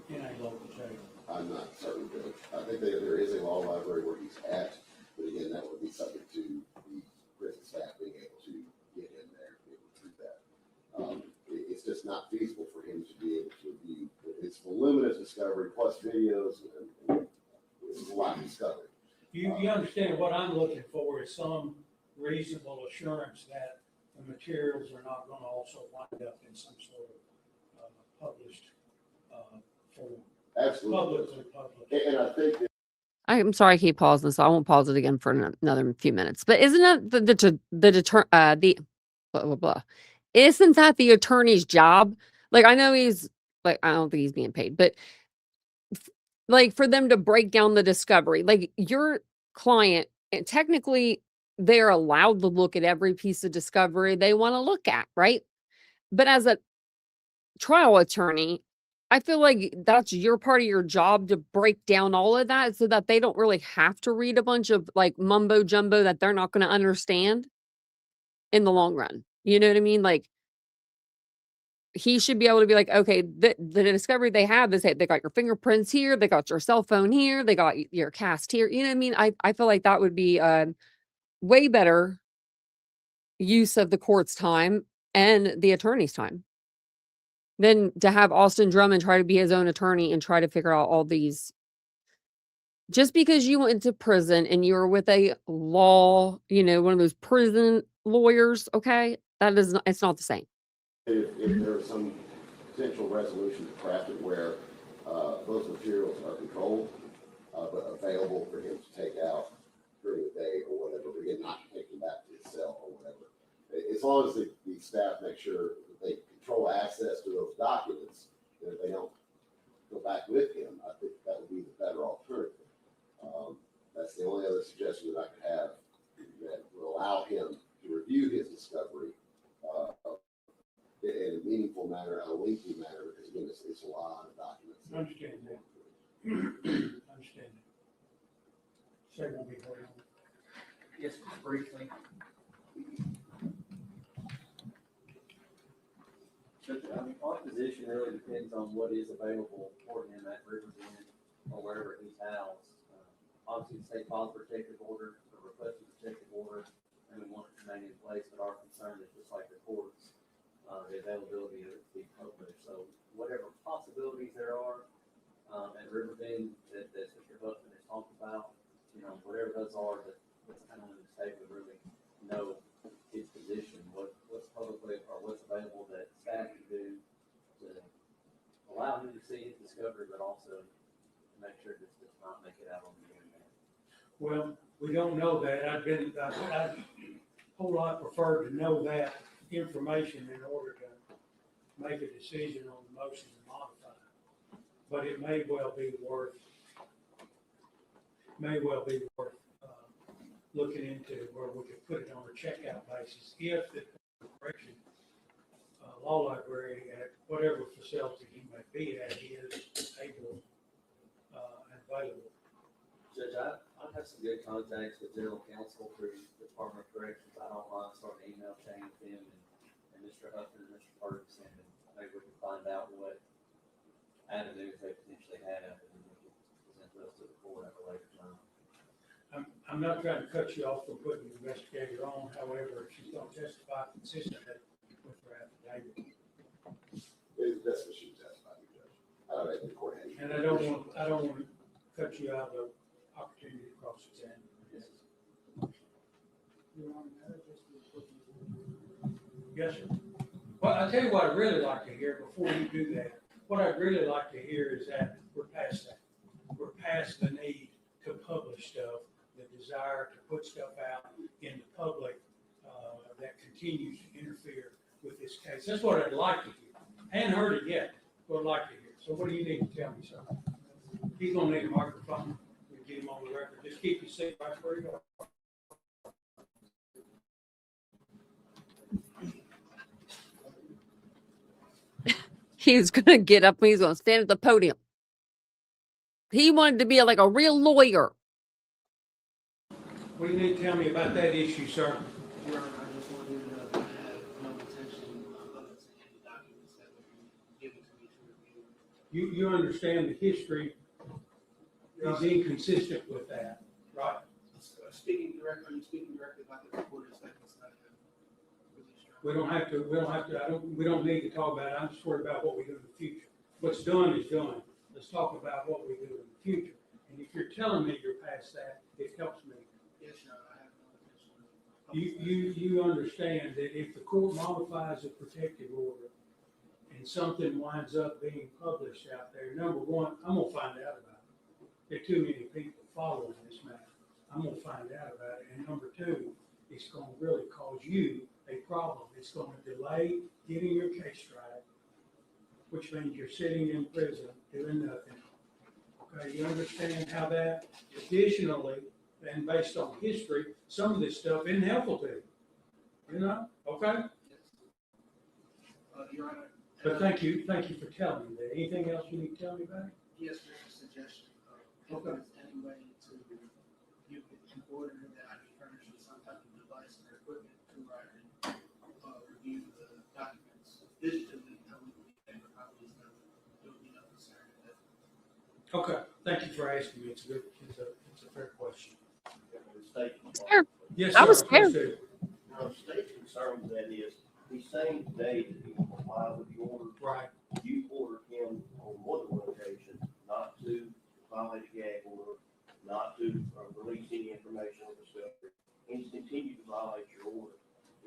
Speaker 8: jail.
Speaker 9: I'm not certain, Judge. I think there is a law library where he's at, but again, that would be subject to the prison staff being able to get in there, be able to do that. It's just not feasible for him to be able to review. It's voluminous discovery plus videos, and it's a lot of discovery.
Speaker 8: You understand what I'm looking for is some reasonable assurance that the materials are not going to also wind up in some sort of published form.
Speaker 9: Absolutely.
Speaker 8: Publicly published.
Speaker 9: And I think that
Speaker 1: I'm sorry, I keep pausing, so I won't pause it again for another few minutes. But isn't that the blah, blah, blah. Isn't that the attorney's job? Like, I know he's like, I don't think he's being paid, but like for them to break down the discovery, like your client, and technically they're allowed to look at every piece of discovery they want to look at, right? But as a trial attorney, I feel like that's your part of your job to break down all of that so that they don't really have to read a bunch of like mumbo jumbo that they're not going to understand in the long run. You know what I mean? Like, he should be able to be like, okay, the discovery they have is, hey, they got your fingerprints here, they got your cell phone here, they got your cast here. You know what I mean? I feel like that would be way better use of the court's time and the attorney's time than to have Austin Drummond try to be his own attorney and try to figure out all these. Just because you went to prison and you're with a law, you know, one of those prison lawyers, okay, that is not, it's not the same.
Speaker 9: if there's some potential resolution to craft it where those materials are controlled, but available for him to take out during the day or whatever, but again, not take them back to his cell or whatever. As long as the staff make sure that they control access to those documents, and if they don't go back with him, I think that would be the better alternative. That's the only other suggestion that I could have that would allow him to review his discovery in a meaningful manner, a lengthy manner, because again, it's a lot of documents.
Speaker 8: I understand that. I understand that. Say won't be very long.
Speaker 10: Yes, just briefly. But, I mean, our position really depends on what is available for him at Riverbend or wherever he's housed. Obviously, the state files a protective order, or request a protective order, and we want it to remain in place, but our concern is just like the courts, the availability of it to be published. So whatever possibilities there are at Riverbend that Mr. Hudson has talked about, you know, whatever those are, that's kind of on the table to really know his position, what's publicly or what's available that staff can do to allow him to see his discovery, but also make sure this does not make it out on the internet.
Speaker 8: Well, we don't know that. I'd a whole lot prefer to know that information in order to make a decision on the motion to modify. But it may well be worth looking into where we could put it on a checkout basis if the correction law library at whatever facility he may be at is able and available.
Speaker 10: Judge, I have some good contacts with general counsel through the Department of Corrections. I don't mind starting an email chain with him and Mr. Huffman and Mr. Ferguson, and maybe we can find out what avenues they potentially have, and we can present those to the court at a later time.
Speaker 8: I'm not trying to cut you off from putting the investigator on, however, if she's going to testify consistently with her affidavit.
Speaker 9: That's what she testified to, Judge. The court had.
Speaker 8: And I don't want to cut you out of the opportunity to cross-examine. Yes, sir. Well, I'll tell you what I'd really like to hear before you do that. What I'd really like to hear is that we're past that. We're past the need to publish stuff, the desire to put stuff out in the public that continues to interfere with this case. That's what I'd like to hear. I hadn't heard it yet, but I'd like to hear. So what do you need to tell me, sir? He's gonna need a microphone. We get him on the record. Just keep your seat right where you are.
Speaker 1: He's gonna get up and he's gonna stand at the podium. He wanted to be like a real lawyer.
Speaker 8: What do you need to tell me about that issue, sir?
Speaker 11: Your Honor, I just want you to know that I have no intention of publishing any documents that would be given to me to review.
Speaker 8: You understand the history is inconsistent with that, right?
Speaker 11: Speaking directly about the recorded statements that I have released.
Speaker 8: We don't have to, we don't need to talk about it. I'm just worried about what we do in the future. What's done is done. Let's talk about what we do in the future. And if you're telling me you're past that, it helps me.
Speaker 11: Yes, Your Honor, I have no intention of publishing.
Speaker 8: You understand that if the court modifies a protective order and something winds up being published out there, number one, I'm gonna find out about it. There are too many people following this matter. I'm gonna find out about it. And number two, it's gonna really cause you a problem. It's gonna delay getting your case tried, which means you're sitting in prison doing nothing. Okay, you understand how that, additionally, and based on history, some of this stuff isn't helpful to you. You know, okay?
Speaker 11: Your Honor.
Speaker 8: But thank you for telling me that. Anything else you need to tell me about it?
Speaker 11: Yes, there's a suggestion. If
Speaker 8: Okay.
Speaker 11: there's any way to, you could, in order that I be furnished with some type of device or equipment to write and review the documents digitally, I would be paper copies, that would be no concern.
Speaker 8: Okay, thank you for asking me. It's a fair question.
Speaker 1: Fair.
Speaker 8: Yes,
Speaker 1: That
Speaker 8: sir.
Speaker 1: was fair.
Speaker 8: Please do.
Speaker 12: Now, the state's concern with that is, he's saying today that he will comply with the order.
Speaker 8: Right.
Speaker 12: You ordered him on more than one occasion not to violate a gag order, not to release any information or discovery. And he's continued to violate your order.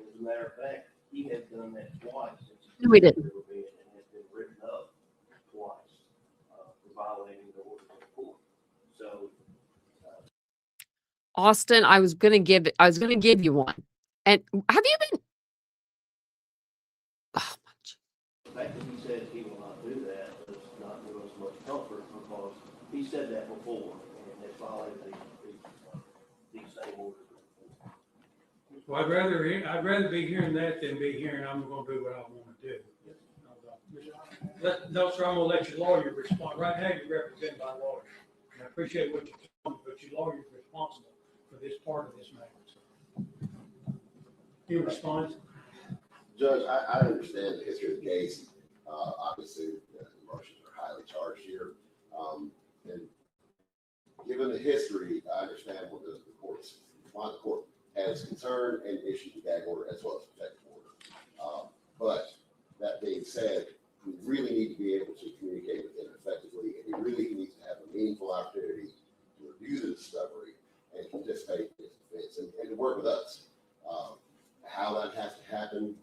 Speaker 12: As a matter of fact, he has done that twice since.
Speaker 1: No, we didn't.
Speaker 12: And has been written up twice for violating the order of the court. So,
Speaker 1: Austin, I was gonna give you one. And have you been? Oh,
Speaker 12: the fact that he says he will not do that does not give us much comfort because he said that before and has violated these same orders.
Speaker 8: Well, I'd rather be hearing that than be hearing I'm gonna do what I wanna do. No, sir, I'm gonna let your lawyer respond. Right now, you're represented by a lawyer. And I appreciate what you're telling me, but your lawyer's responsible for this part of this matter. Your response?
Speaker 9: Judge, I understand the history of the case. Obviously, the emotions are highly charged here. And given the history, I understand what the court has concern and issued the gag order as well as protective order. But that being said, we really need to be able to communicate with him effectively, and he really needs to have a meaningful opportunity to review the discovery and participate in his defense and to work with us. How that has to happen,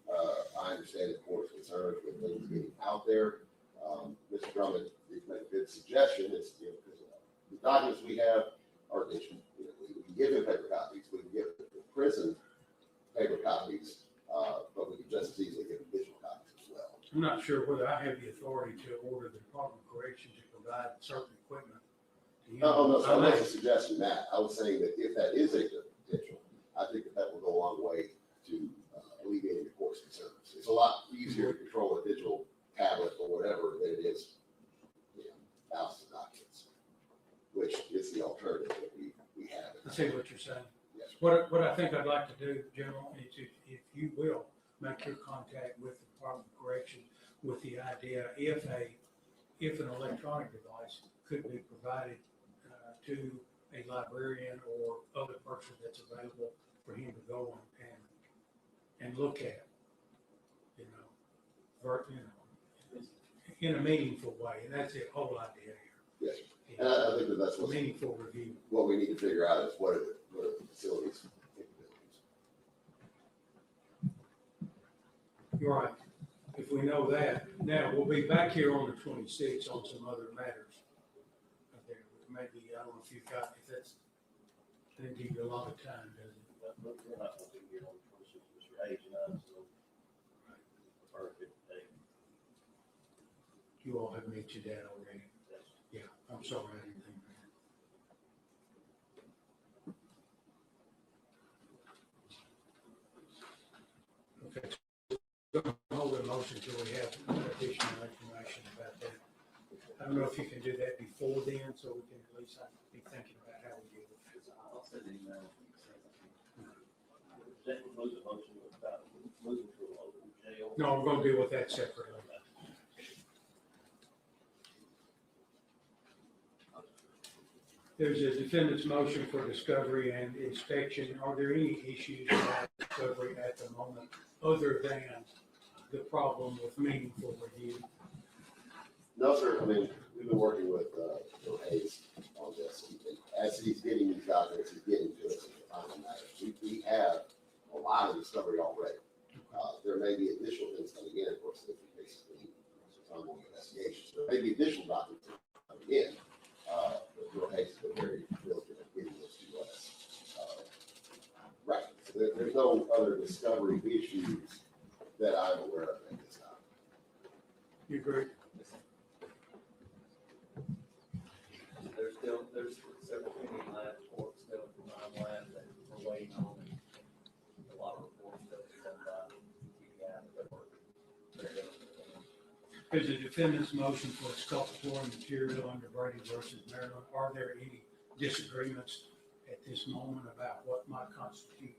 Speaker 9: I understand the court's concerns with things getting out there. Mr. Drummond, you've made a good suggestion. It's, because the documents we have are, we can give him paper copies, we can give the prison paper copies, but we can just as easily give them digital copies as well.
Speaker 8: I'm not sure whether I have the authority to order the Department of Corrections to provide certain equipment. to him.
Speaker 9: No, so I
Speaker 8: I
Speaker 9: wasn't
Speaker 8: may-
Speaker 9: suggesting that. I was saying that if that is a potential, I think that will go a long way to alleviating the court's concerns. It's a lot easier to control a digital tablet or whatever than it is, thousands of documents, which is the alternative that we have.
Speaker 8: I see what you're saying.
Speaker 9: Yes.
Speaker 8: What I think I'd like to do, General, is if you will, make your contact with the Department of Corrections with the idea if an electronic device could be provided to a librarian or other person that's available for him to go and look at, in a meaningful way. And that's the whole idea
Speaker 9: Yes.
Speaker 8: here.
Speaker 9: And I think that that's
Speaker 8: Meaningful review.
Speaker 9: what we need to figure out is what are the facilities capabilities.
Speaker 8: You're right. If we know that, now we'll be back here on the 26th on some other matters. Maybe, I don't know if you've got, if that's, they give you a lot of time, doesn't it?
Speaker 12: But we're not going to be here on the 26th, Mr. Hayes and I, so. Perfect day.
Speaker 8: You all have mentioned that already.
Speaker 12: That's
Speaker 8: Yeah, I'm sorry, I didn't motion till we have additional information about that. I don't know if you can do that before then, so we can at least be thinking about how we do it.
Speaker 10: I'll send an email.
Speaker 12: That was a motion about moving to a local jail.
Speaker 8: No, I'm gonna deal with that separately. There's a defendant's motion for discovery and inspection. Are there any issues about discovery at the moment other than the problem with meaningful review?
Speaker 9: No, sir. I mean, we've been working with Bill Hayes on this. As he's getting these documents, he's getting to us in the final matter. We have a lot of discovery already. There may be additional things coming in, of course, if we basically ongoing investigations. There may be additional documents coming in. But Bill Hayes has been very diligent at getting this to us. Right. So there's no other discovery issues that I'm aware of at this time.
Speaker 8: You agree?
Speaker 10: There's several pending lab reports still from my lab that we're waiting on. And a lot of reports that are done by TPI that they're going to.
Speaker 8: There's a defendant's motion for exculpatory material under Brady versus Maryland. Are there any disagreements at this moment about what might constitute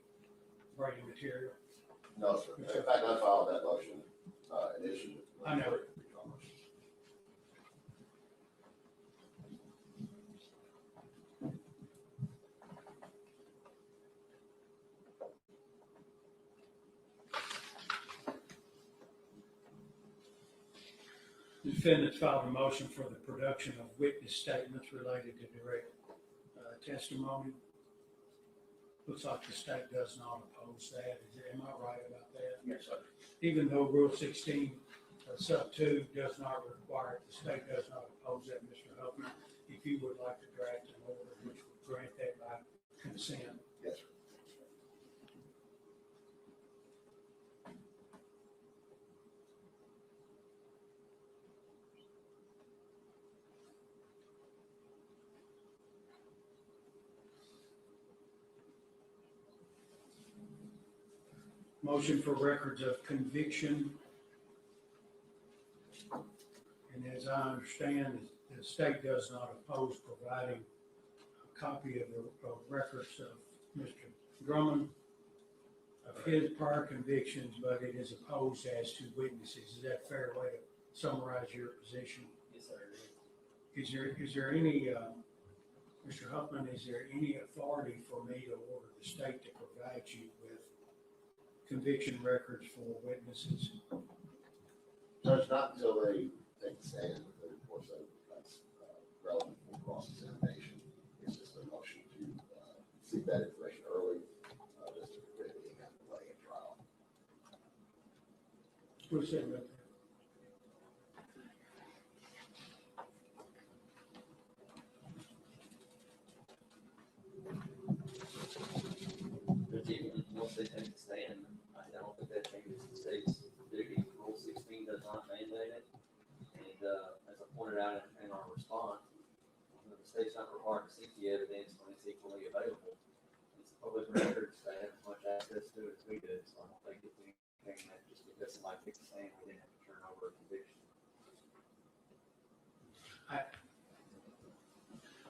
Speaker 8: Brady material?
Speaker 9: No, sir. In fact, I filed that motion initially.
Speaker 8: I know. The defendants filed a motion for the production of witness statements related to direct testimony. Looks like the state does not oppose that. Am I right about that?
Speaker 12: Yes, sir.
Speaker 8: Even though Rule 16, sub 2 does not require it, the state does not oppose that, Mr. Huffman. If you would like to draft an order which would grant that by consent.
Speaker 9: Yes, sir.
Speaker 8: Motion for records of conviction. And as I understand, the state does not oppose providing a copy of the records of Mr. Drummond, of his prior convictions, but it is opposed as to witnesses. Is that a fair way to summarize your position?
Speaker 10: Yes, sir.
Speaker 8: Is there any, Mr. Huffman, is there any authority for me to order the state to provide you with conviction records for witnesses?
Speaker 9: Judge, not until they take the stand, but of course, that's relevant for cross-examination. It's just a motion to seek that information early, just to prevent any kind of delay in trial.
Speaker 8: Who said that?
Speaker 10: But even once they take the stand, I don't think that changes the state's duty. Rule 16 does not mandate it. And as I pointed out in our response, the state's not required to seek the evidence when it's equally available. It's public records, they have as much access to it as we do. So I don't think it's anything that just because somebody takes the stand, we didn't have to turn over a conviction.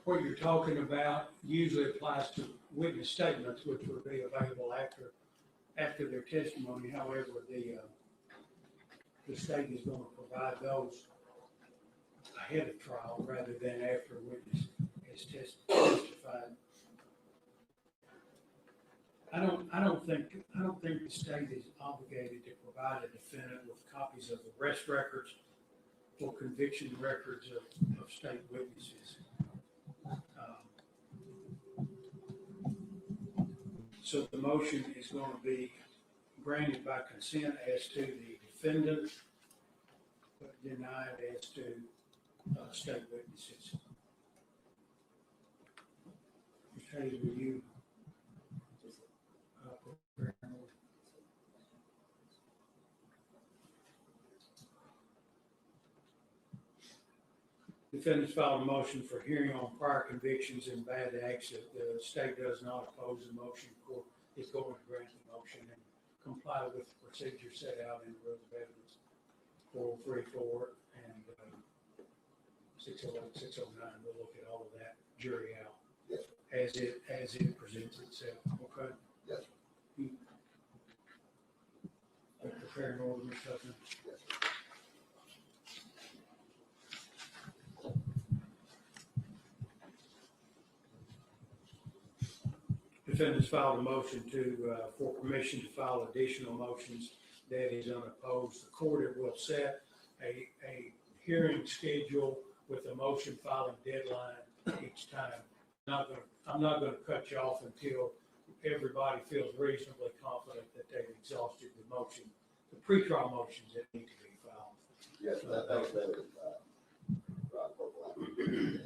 Speaker 8: What you're talking about usually applies to witness statements, which would be available after their testimony. However, the state is going to provide those ahead of trial rather than after a witness has testified. I don't think the state is obligated to provide a defendant with copies of arrest records or conviction records of state witnesses. So the motion is going to be granted by consent as to the defendant, but denied as to state witnesses. Mr. Hayes, will you prepare an order? Defendants filed a motion for hearing on prior convictions and bad acts. The state does not oppose the motion. Court is going to grant the motion and comply with the procedure set out in the rules of evidence. 434 and 608, 609. We'll look at all of that jury out
Speaker 9: Yes.
Speaker 8: as it presents itself. Okay.
Speaker 9: Yes.
Speaker 8: Prepare an order or something.
Speaker 9: Yes.
Speaker 8: Defendants filed a motion for permission to file additional motions. That is unopposed. The court will set a hearing schedule with a motion filing deadline each time. I'm not gonna cut you off until everybody feels reasonably confident that they've exhausted the motion, the pretrial motions that need to be filed.
Speaker 9: Yes, that's better.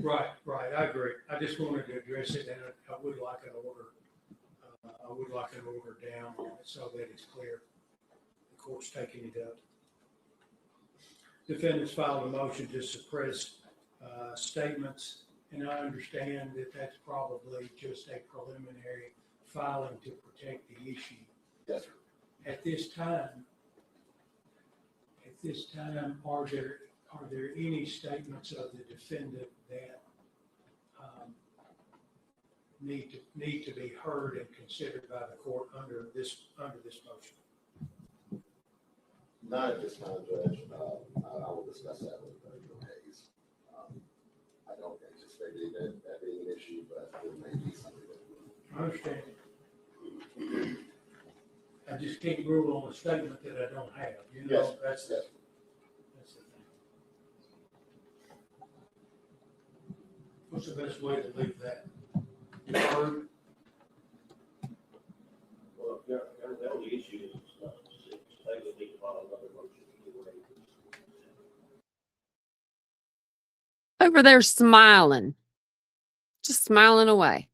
Speaker 8: Right, I agree. I just wanted to address it, and I would like an order. I would like an order down on it so that it's clear. The court's taking it up. Defendants filed a motion to suppress statements, and I understand that that's probably just a preliminary filing to protect the issue.
Speaker 9: Yes, sir.
Speaker 8: At this time, are there any statements of the defendant that need to be heard and considered by the court under this motion?
Speaker 9: Not at this time, Judge. I will discuss that with your case. I don't anticipate that being an issue, but it may be something that
Speaker 8: I understand. I just can't rule on a statement that I don't have, you know,
Speaker 9: Yes,
Speaker 8: that's the
Speaker 9: yes.
Speaker 8: thing. What's the best way to leave that? Heard?
Speaker 12: Well, the only issue is, they would need to file another motion anyway.
Speaker 1: Over there smiling, just smiling away.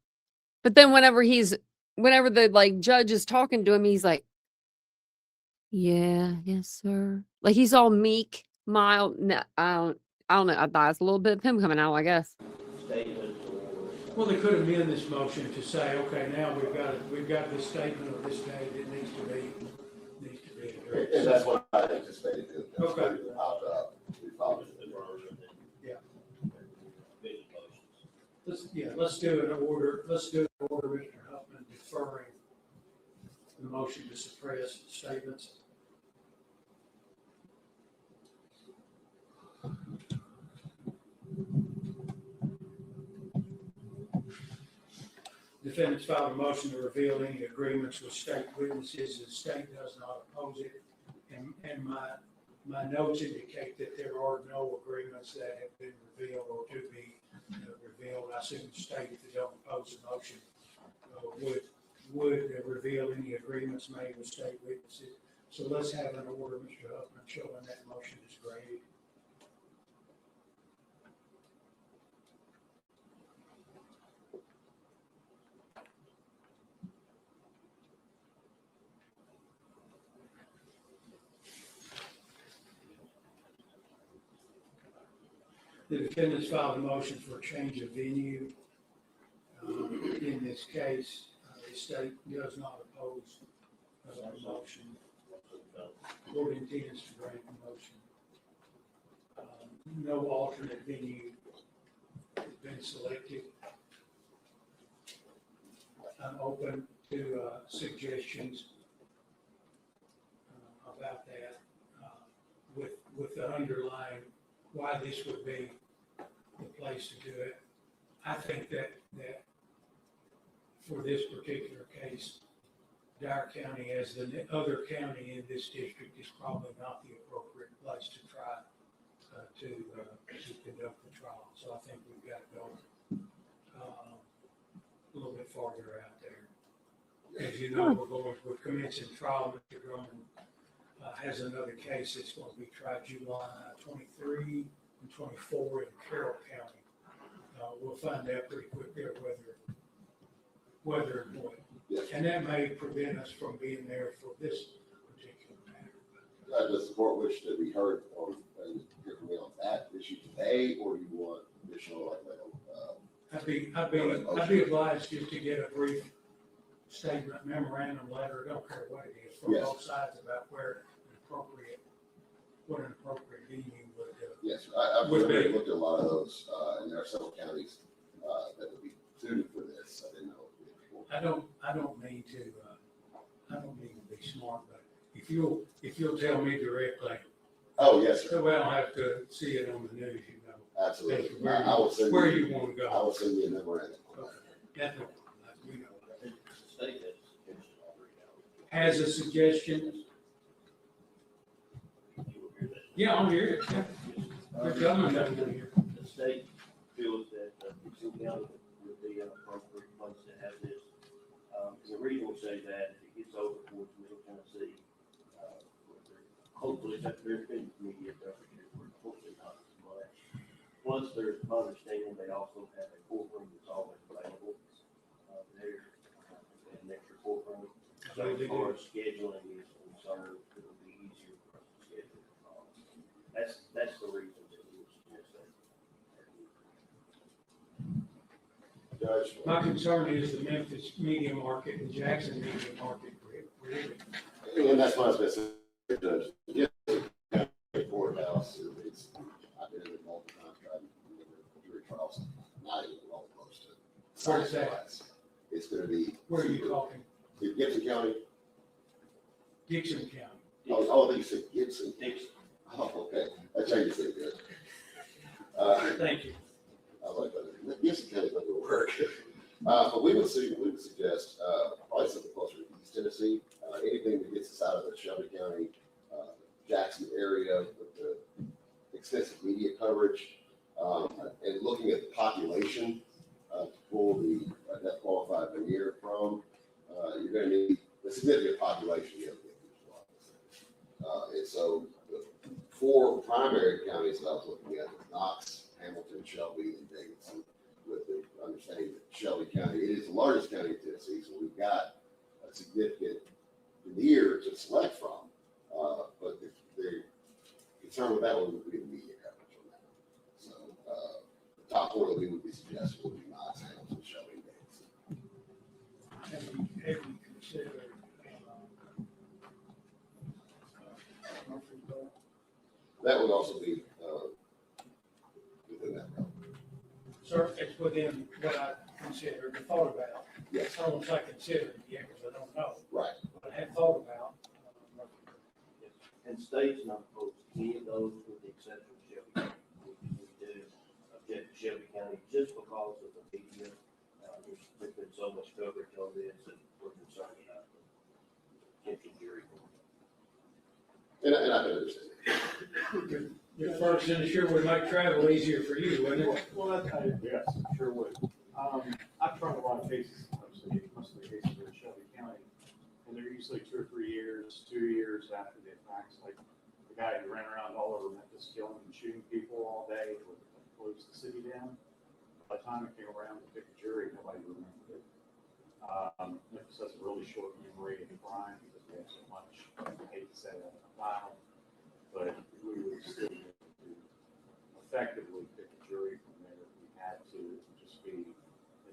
Speaker 1: But then whenever the like judge is talking to him, he's like, yeah, yes, sir. Like he's all meek, mild. No, I don't know. I thought it's a little bit of him coming out, I guess.
Speaker 12: Statement
Speaker 8: Well, they could amend this motion to say, okay, now we've got this statement of this date that needs to be addressed.
Speaker 9: And that's what I anticipated.
Speaker 8: Okay.
Speaker 9: We followed it.
Speaker 8: Let's do an order, Mr. Huffman, deferring the motion to suppress statements. Defendants filed a motion to reveal any agreements with state witnesses. The state does not oppose it. And my notes indicate that there are no agreements that have been revealed or to be revealed. I assume the state, if they don't oppose the motion, would reveal any agreements made with state witnesses. So let's have an order, Mr. Huffman, showing that motion is granted. The defendants filed a motion for a change of venue. In this case, the state does not oppose the motion. Court intends to grant the motion. No alternate venue has been selected. I'm open to suggestions about that with the underlying why this would be the place to do it. I think that for this particular case, Dyer County, as the other county in this district, is probably not the appropriate place to try to conduct the trial. So I think we've got to go a little bit farther out there. As you know, we're commencing trial. Mr. Drummond has another case that's going to be tried July 23 and 24 in Carroll County. We'll find out pretty quick there whether and what.
Speaker 9: Yes.
Speaker 8: And that may prevent us from being there for this particular matter.
Speaker 9: Does the court wish to be heard on that issue today, or do you want additional
Speaker 8: I'd be obliged just to get a brief statement, memorandum, letter, don't care what it is, from
Speaker 9: Yes.
Speaker 8: both sides about where what an appropriate venue would,
Speaker 9: Yes, sir. I've
Speaker 8: Would
Speaker 9: already
Speaker 8: be.
Speaker 9: looked at a lot of those, and there are several counties, that would be suited for this. I didn't know. it would be before.
Speaker 8: I don't mean to be smart, but if you'll tell me directly,
Speaker 9: Oh, yes, sir.
Speaker 8: so I don't have to see it on the news, you know.
Speaker 9: Absolutely.
Speaker 8: Where
Speaker 9: I will send
Speaker 8: where
Speaker 9: you,
Speaker 8: you want to
Speaker 9: I
Speaker 8: go.
Speaker 9: will send you a memorandum.
Speaker 8: Definitely, we know.
Speaker 12: I think the state has a suggestion already out.
Speaker 8: Has a suggestion?
Speaker 12: You will hear that.
Speaker 8: Yeah, I'm here. Yeah. The government doesn't do here.
Speaker 12: The state feels that Dixon County would be an appropriate place to have this. The reason we say that, if it gets over towards Middle Tennessee, hopefully, there's been media coverage here, but hopefully not as much. Plus, there's my understanding they also have a courtroom that's always available there, an extra courtroom. So as far as scheduling is concerned, it'll be easier for us to schedule. That's the reason that we would suggest that.
Speaker 9: Judge.
Speaker 8: My concern is the Memphis media market and Jackson media market, really.
Speaker 9: And that's my specific judge. Yeah, courthouse, it's, I've been in it multiple times, trying to get jury trials, not even well close to.
Speaker 8: Where's that?
Speaker 9: science-wise. It's gonna be.
Speaker 8: Where are you talking?
Speaker 9: In Gibson County.
Speaker 8: Dixon County.
Speaker 9: Oh, I think you said Gibson.
Speaker 12: Dixon.
Speaker 9: Oh, okay. That changes it good.
Speaker 8: Thank you.
Speaker 9: I like that. Gibson County might go work. But we would suggest, probably something closer to East Tennessee, anything that gets us out of the Shelby County, Jackson area with the extensive media coverage, and looking at the population, to pull the death qualified veneer from, you're gonna need a significant population to be able to get these laws. And so the four primary counties that I was looking at was Knox, Hamilton, Shelby, and Davidson, with the understanding that Shelby County, it is the largest county in Tennessee, so we've got a significant veneer to select from. But the concern with that one would be the media coverage on that. So, the top four that we would be suggesting would be Knox, Hamilton, Shelby, and Davidson.
Speaker 8: Have you considered,
Speaker 9: That would also be, within that realm.
Speaker 8: sir, it's within what I considered and thought about.
Speaker 9: Yes.
Speaker 8: It's almost like considered, yeah, because I don't know,
Speaker 9: Right.
Speaker 8: but I had thought about.
Speaker 12: And state's not opposed to any of those with the exception of Shelby County. We do object to Shelby County just because of the media. There's been so much coverage on this that we're concerned about the potential jury.
Speaker 9: And I can understand.
Speaker 8: Your first and sure would make travel easier for you, wouldn't it?
Speaker 13: Well, yes, sure would. I've tried a lot of cases, obviously, most of the cases are in Shelby County, and they're usually 2 or 3 years, 2 years after the facts. Like the guy who ran around all over Memphis killing and shooting people all day, would close the city down. By the time it came around to pick a jury, nobody remembered it. Memphis has a really short memory of crime because we have so much. I hate to say that in a file, but we would still be able to effectively pick a jury from there if we had to. It would just be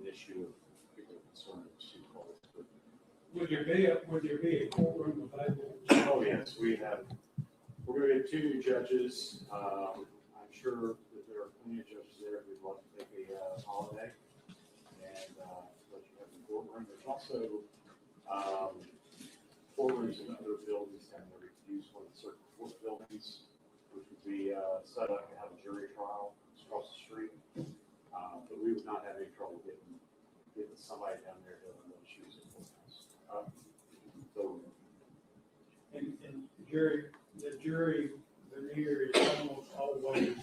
Speaker 13: an issue of people concerned with two calls.
Speaker 8: Would there be a courtroom available?
Speaker 13: Oh, yes, we're going to get 2 new judges. I'm sure that there are plenty of judges there who'd like to take a holiday and let you have the courtroom. There's also courtrooms in other buildings down there. We could use one of the circuit court buildings, which would be set up to have a jury trial across the street. But we would not have any trouble getting somebody down there to choose a courthouse.
Speaker 8: And the jury veneer is almost always,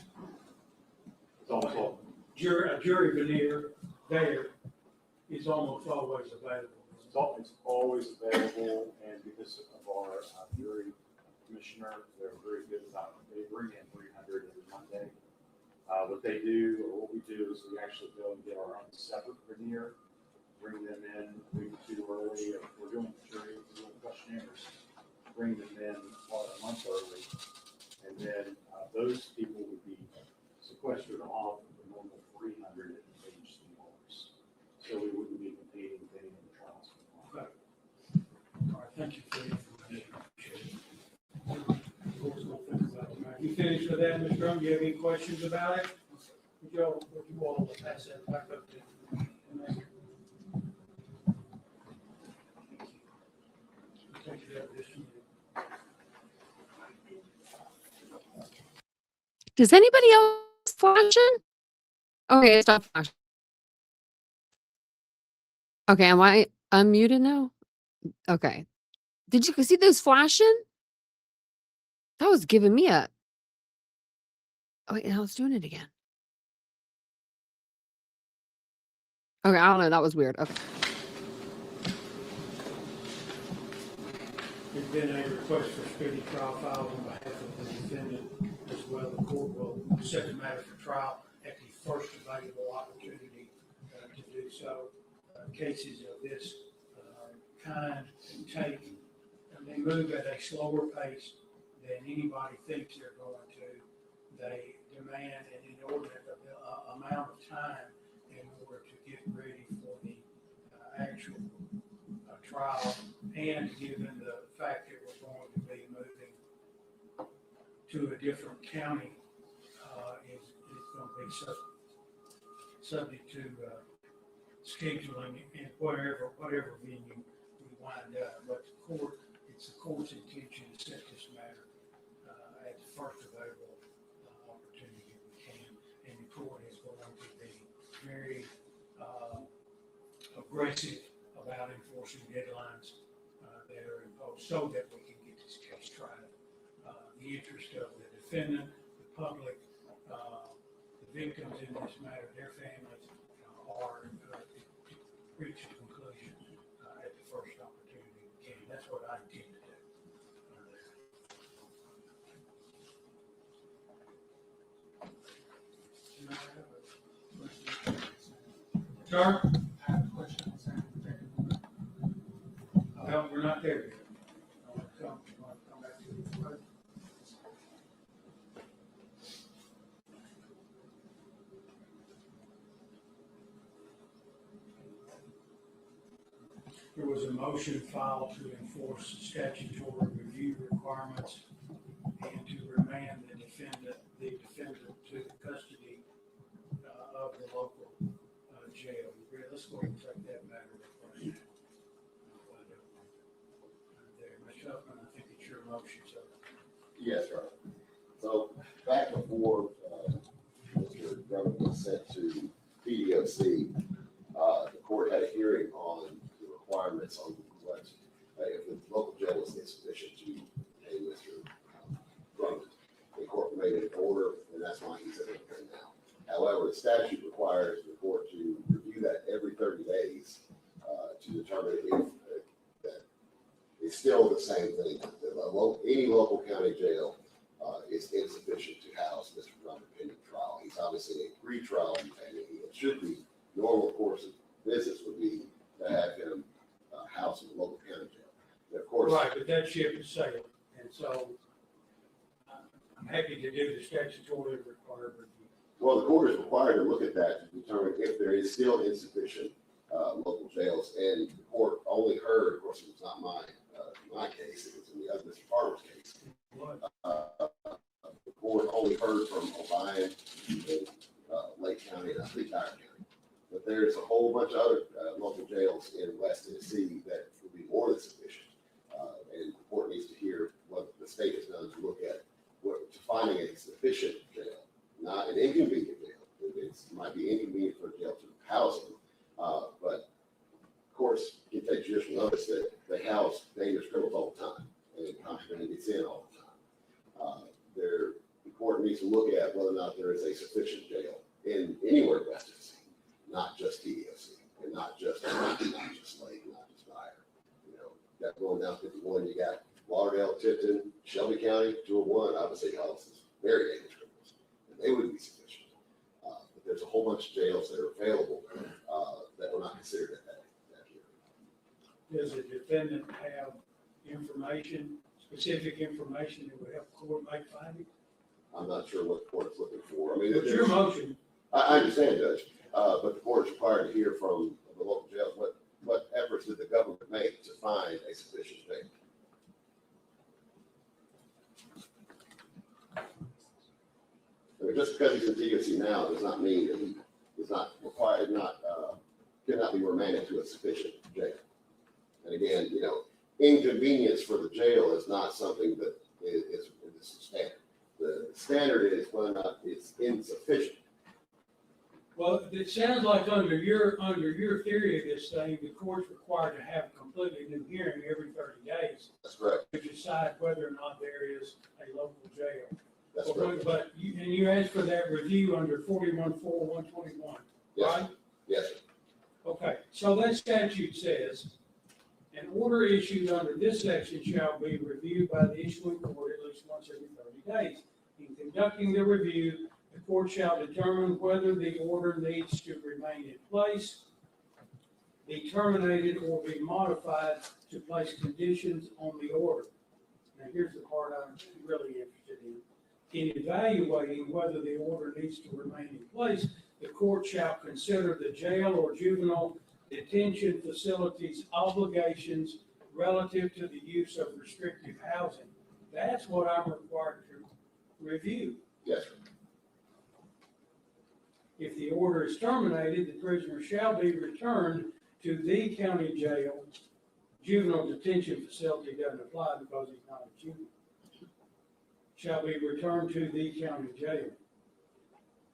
Speaker 13: It's also,
Speaker 8: a jury veneer there is almost always available.
Speaker 13: it's always available, and because of our jury commissioner, they're very good about it. They bring in 300 every Monday. What they do, or what we do, is we actually go and get our own separate veneer, bring them in a week or 2 early. If we're doing jury, we're doing questionnaires, bring them in about a month early, and then those people would be sequestered off of the normal 300 at age 3 hours. So we wouldn't be competing with any of the trials.
Speaker 8: Okay. All right, thank you for the information. Of course, we'll think about the matter. Thanks for that, Mr. Drummond. Do you have any questions about it? Would you all pass that back up to? Thank you, Deputy.
Speaker 1: Does anybody else flashing? Okay, stop flashing. Okay, am I unmuted now? Okay. Did you see those flashing? That was giving me a. Oh, wait, I was doing it again. Okay, I don't know. That was weird. Okay.
Speaker 8: There's been a request for speedy trial filed on behalf of the defendant as well. The court will set the matter for trial at the first available opportunity to do so. Cases of this kind take, and they move at a slower pace than anybody thinks they're going to. They demand an inordinate amount of time in order to get ready for the actual trial, and given the fact that we're going to be moving to a different county, it's going to be subject to scheduling and whatever venue we wind up. But it's the court's intention to set this matter at the first available opportunity we can, and the court is going to be very aggressive about enforcing deadlines that are imposed so that we can get this case tried. The interest of the defendant, the public, the victims in this matter, their families are reach a conclusion at the first opportunity we can. That's what I intend to do. Sir?
Speaker 11: I have a question on that.
Speaker 8: Well, we're not there yet. I want to come back to it. There was a motion filed to enforce statutory review requirements and to remand the defendant to the custody of the local jail. Let's go ahead and take that matter. There, Mr. Huffman, I think it's your motion, so.
Speaker 9: Yes, sir. So back before Mr. Drummond was sent to PDOC, the court had a hearing on the requirements on what, if the local jail was insufficient to pay Mr. Drummond. The court made an order, and that's why he's in there now. However, the statute requires the court to review that every 30 days to determine if that it's still the same thing. Any local county jail is insufficient to house Mr. Drummond pending trial. He's obviously a pre-trial detainee. It should be normal course of business would be to have him housed in the local county jail. And of course,
Speaker 8: Right, but that ship is sailed, and so I'm happy to do the statutory required review.
Speaker 9: well, the court is required to look at that to determine if there is still insufficient local jails. And the court only heard, of course, it was not my case, it was in the other Mr. Farmer's case. The court only heard from O'Brien and Lake County and I think Dyer County. But there's a whole bunch of other local jails in West Tennessee that would be more than sufficient. And the court needs to hear what the state has done to look at to finding a sufficient jail, not an inconvenient jail. It might be inconvenient for a jail to house them, but of course, you can take judicial notice that they house dangerous criminals all the time, and contraband gets in all the time. The court needs to look at whether or not there is a sufficient jail in anywhere in West Tennessee, not just TDOC, and not just Lake, not just Dyer. You know, that going down 51, you got Lauderdale, Tipton, Shelby County, 201, obviously houses very dangerous criminals, and they wouldn't be sufficient. But there's a whole bunch of jails that are available that were not considered at that hearing.
Speaker 8: Does the defendant have specific information that would help the court make findings?
Speaker 9: I'm not sure what the court is looking for. I mean,
Speaker 8: It's your motion.
Speaker 9: I understand, Judge, but the court is required to hear from the local jails. What efforts did the government make to find a sufficient jail? just because he's in TOC now does not mean that he is not required, cannot be remanded to a sufficient jail. And again, inconvenience for the jail is not something that is standard. The standard is whether or not it's insufficient.
Speaker 8: Well, it sounds like under your theory of this thing, the court's required to have a completely new hearing every 30 days
Speaker 9: That's correct.
Speaker 8: to decide whether or not there is a local jail.
Speaker 9: That's correct.
Speaker 8: But you asked for that review under 41-4-121,
Speaker 9: Yes,
Speaker 8: right?
Speaker 9: yes, sir.
Speaker 8: Okay, so that statute says, an order issued under this section shall be reviewed by the issuing court at least once every 30 days. In conducting the review, the court shall determine whether the order needs to remain in place, be terminated, or be modified to place conditions on the order. Now, here's the part I'm really interested in. In evaluating whether the order needs to remain in place, the court shall consider the jail or juvenile detention facilities obligations relative to the use of restrictive housing. That's what I'm required to review.
Speaker 9: Yes, sir.
Speaker 8: If the order is terminated, the prisoner shall be returned to the county jail. Juvenile detention facility doesn't apply because he's not a juvenile. Shall be returned to the county jail.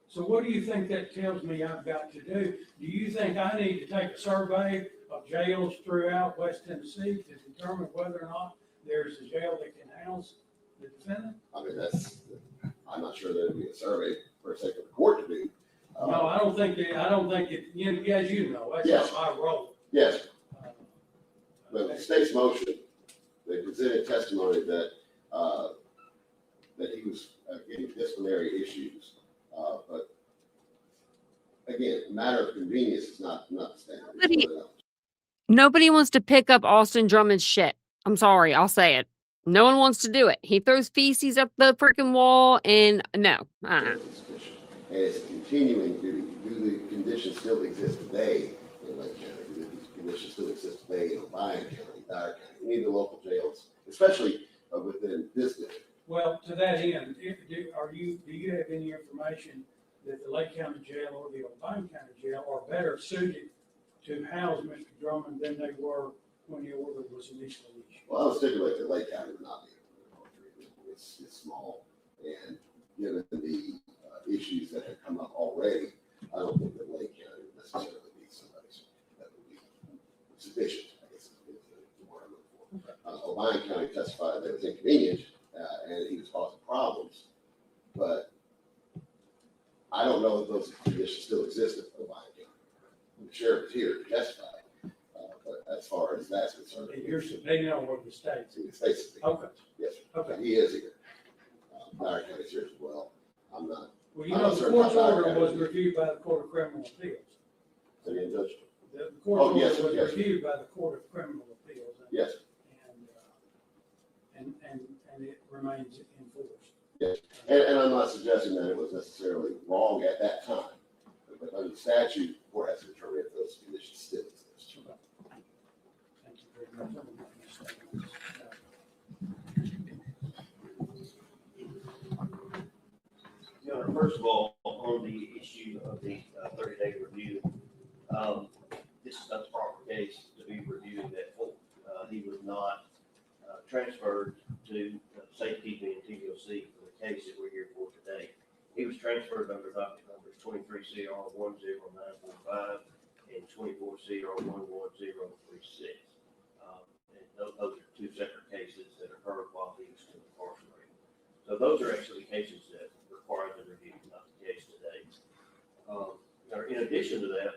Speaker 8: So what do you think that tells me I've got to do? Do you think I need to take a survey of jails throughout West Tennessee to determine whether or not there's a jail that can house the defendant?
Speaker 9: I mean, I'm not sure that it'd be a survey per se for the court to do.
Speaker 8: No, I don't think it, as you know, that's
Speaker 9: Yes.
Speaker 8: not my role.
Speaker 9: Yes, but the state's motion, they presented testimony that he was getting disciplinary issues. But again, matter of convenience is not the standard.
Speaker 1: Nobody wants to pick up Austin Drummond's shit. I'm sorry, I'll say it. No one wants to do it. He throws feces up the freaking wall, and no.
Speaker 9: And it's continuing. Do the conditions still exist today in Lake County? Do these conditions still exist today in O'Brien County, Dyer County, any of the local jails, especially within this district?
Speaker 8: Well, to that end, do you have any information that the Lake County Jail or the O'Brien County Jail are better suited to house Mr. Drummond than they were when the order was initially issued?
Speaker 9: Well, I would stipulate that Lake County would not be. It's small, and given the issues that have come up already, I don't think that Lake County would necessarily be somebody that would be sufficient, I guess is the word I'm looking for. O'Brien County testified that it was inconvenient, and he was causing problems, but I don't know if those conditions still exist at O'Brien County. The sheriff is here to testify, but as far as that's concerned.
Speaker 8: They know what the state's.
Speaker 9: The state's.
Speaker 8: Okay.
Speaker 9: Yes,
Speaker 8: Okay.
Speaker 9: he is here. Dyer County's here as well. I'm not.
Speaker 8: Well, you know, the court's order was reviewed by the Court of Criminal Appeals.
Speaker 9: Again, Judge.
Speaker 8: The court's order
Speaker 9: yes,
Speaker 8: was
Speaker 9: yes.
Speaker 8: reviewed by the Court of Criminal Appeals.
Speaker 9: Yes.
Speaker 8: And it remains in force.
Speaker 9: Yes, and I'm not suggesting that it was necessarily wrong at that time, but under the statute, the court has to determine if those conditions still exist.
Speaker 8: Thank you very much.
Speaker 12: Your Honor, first of all, on the issue of the 30-day review, this is not the proper case to be reviewing that for. He was not transferred to safekeeping and TOC for the case that we're here for today. He was transferred under docket numbers 23 CR 10945 and 24 CR 11036. And those are two separate cases that occurred while he was still incarcerated. So those are actually cases that require the review, not the case today. In addition to that,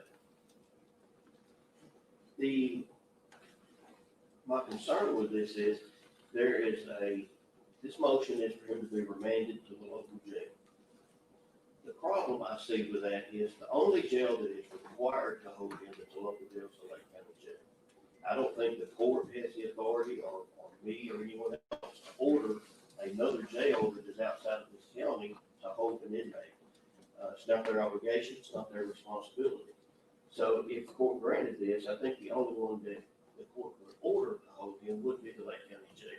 Speaker 12: my concern with this is this motion is for him to be remanded to the local jail. The problem I see with that is the only jail that is required to hold him at the local jail is the Lake County Jail. I don't think the court has the authority or me or anyone else to order another jail that is outside of this county to hold an inmate. It's not their obligation, it's not their responsibility. So if the court granted this, I think the only one that the court would order to hold him would be the Lake County Jail.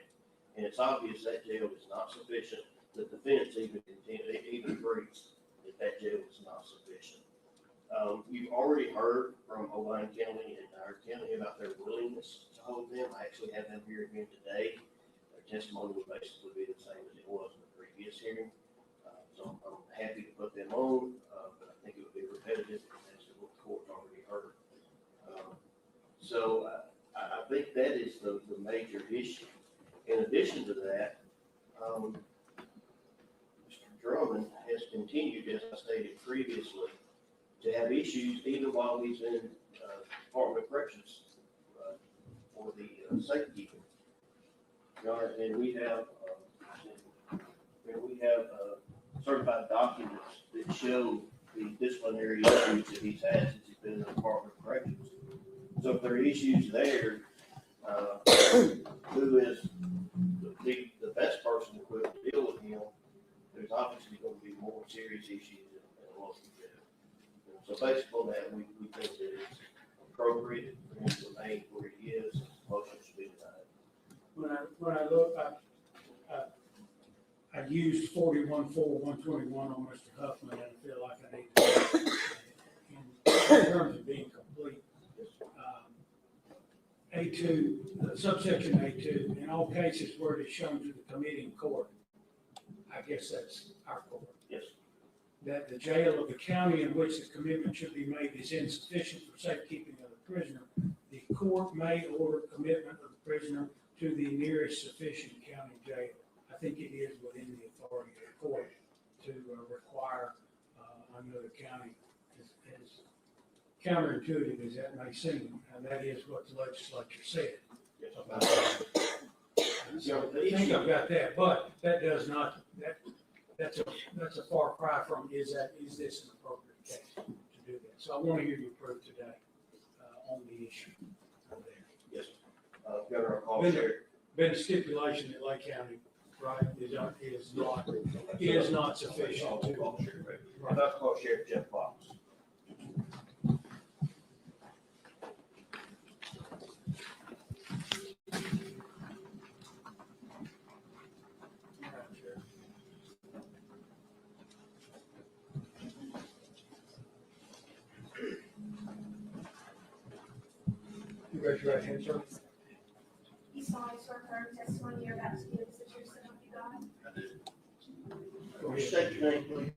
Speaker 12: And it's obvious that jail is not sufficient. The defense even agrees. that jail is not sufficient. You've already heard from Oline County and our county about their willingness to hold them. I actually have them here again today. Their testimony will basically be the same as it was in the previous hearing. So I'm happy to put them on, but I think it would be repetitive as to what the court already heard. So I think that is the major issue. In addition to that, Mr. Drummond has continued, as I stated previously, to have issues even while he's in Department of Corrections for the safekeeping. And we have certified documents that show the disciplinary issues that he's had since he's been in the Department of Corrections. So if there are issues there, who is the best person equipped to deal with him, there's obviously going to be more serious issues in a local jail. So based on that, we think that it's appropriate for him to remain where he is. Motion should be denied.
Speaker 8: When I look, I used 41-4-121 on Mr. Huffman, and I feel like I need to, in terms of being complete. A2, subsection A2, in all cases where it is shown to the committee in court, I guess that's our court.
Speaker 12: Yes.
Speaker 8: That the jail of the county in which the commitment should be made is insufficient for safekeeping of the prisoner, the court may order commitment of the prisoner to the nearest sufficient county jail. I think it is within the authority of the court to require another county, as counterintuitive as that may seem, and that is what the legislature said.
Speaker 12: Yes.
Speaker 8: About that. So I think I've got that, but that does not, that's a far cry from is this an appropriate case to do that? So I want to hear you prove today on the issue there.
Speaker 12: Yes. Governor, I'll call
Speaker 8: Been
Speaker 12: Sheriff.
Speaker 8: Been a stipulation that Lake County, right, is not sufficient
Speaker 12: I'll
Speaker 8: to.
Speaker 12: call Sheriff. I'm about to call Sheriff Jeff Fox.
Speaker 8: You raise your right hand, sir.
Speaker 14: You solemnly swear affirm testimony you're about to give is the truth, so help you God.
Speaker 12: Will you state your name, please?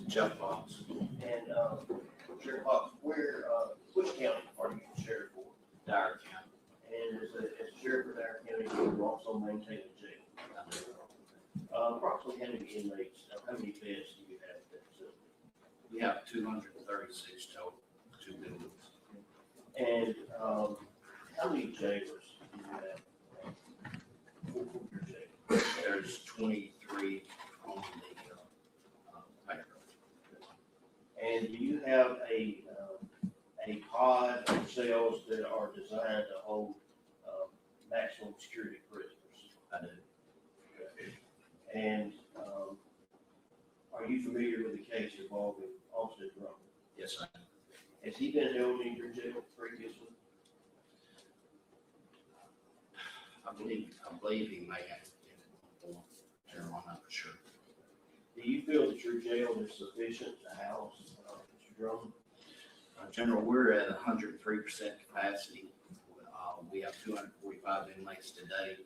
Speaker 12: Jeff Fox. And, Sheriff Fox, which county are you sheriff for? Dyer County. And as sheriff of Dyer County, you also maintain a jail. Approximately how many inmates, how many beds do you have at that facility?
Speaker 15: We have 236 total, 2 buildings.
Speaker 12: And, how many jailers do you have? For your jail?
Speaker 15: There's 23 on the payroll.
Speaker 12: And do you have a pod of cells that are designed to hold maximum security prisoners?
Speaker 15: I do.
Speaker 12: And are you familiar with the case involving Austin Drummond?
Speaker 15: Yes, I am.
Speaker 12: Has he been held in your jail previously?
Speaker 15: I believe he may have been in General, I'm not for sure.
Speaker 12: Do you feel that your jail is sufficient to house Mr. Drummond?
Speaker 15: General, we're at 103% capacity. We have 245 inmates today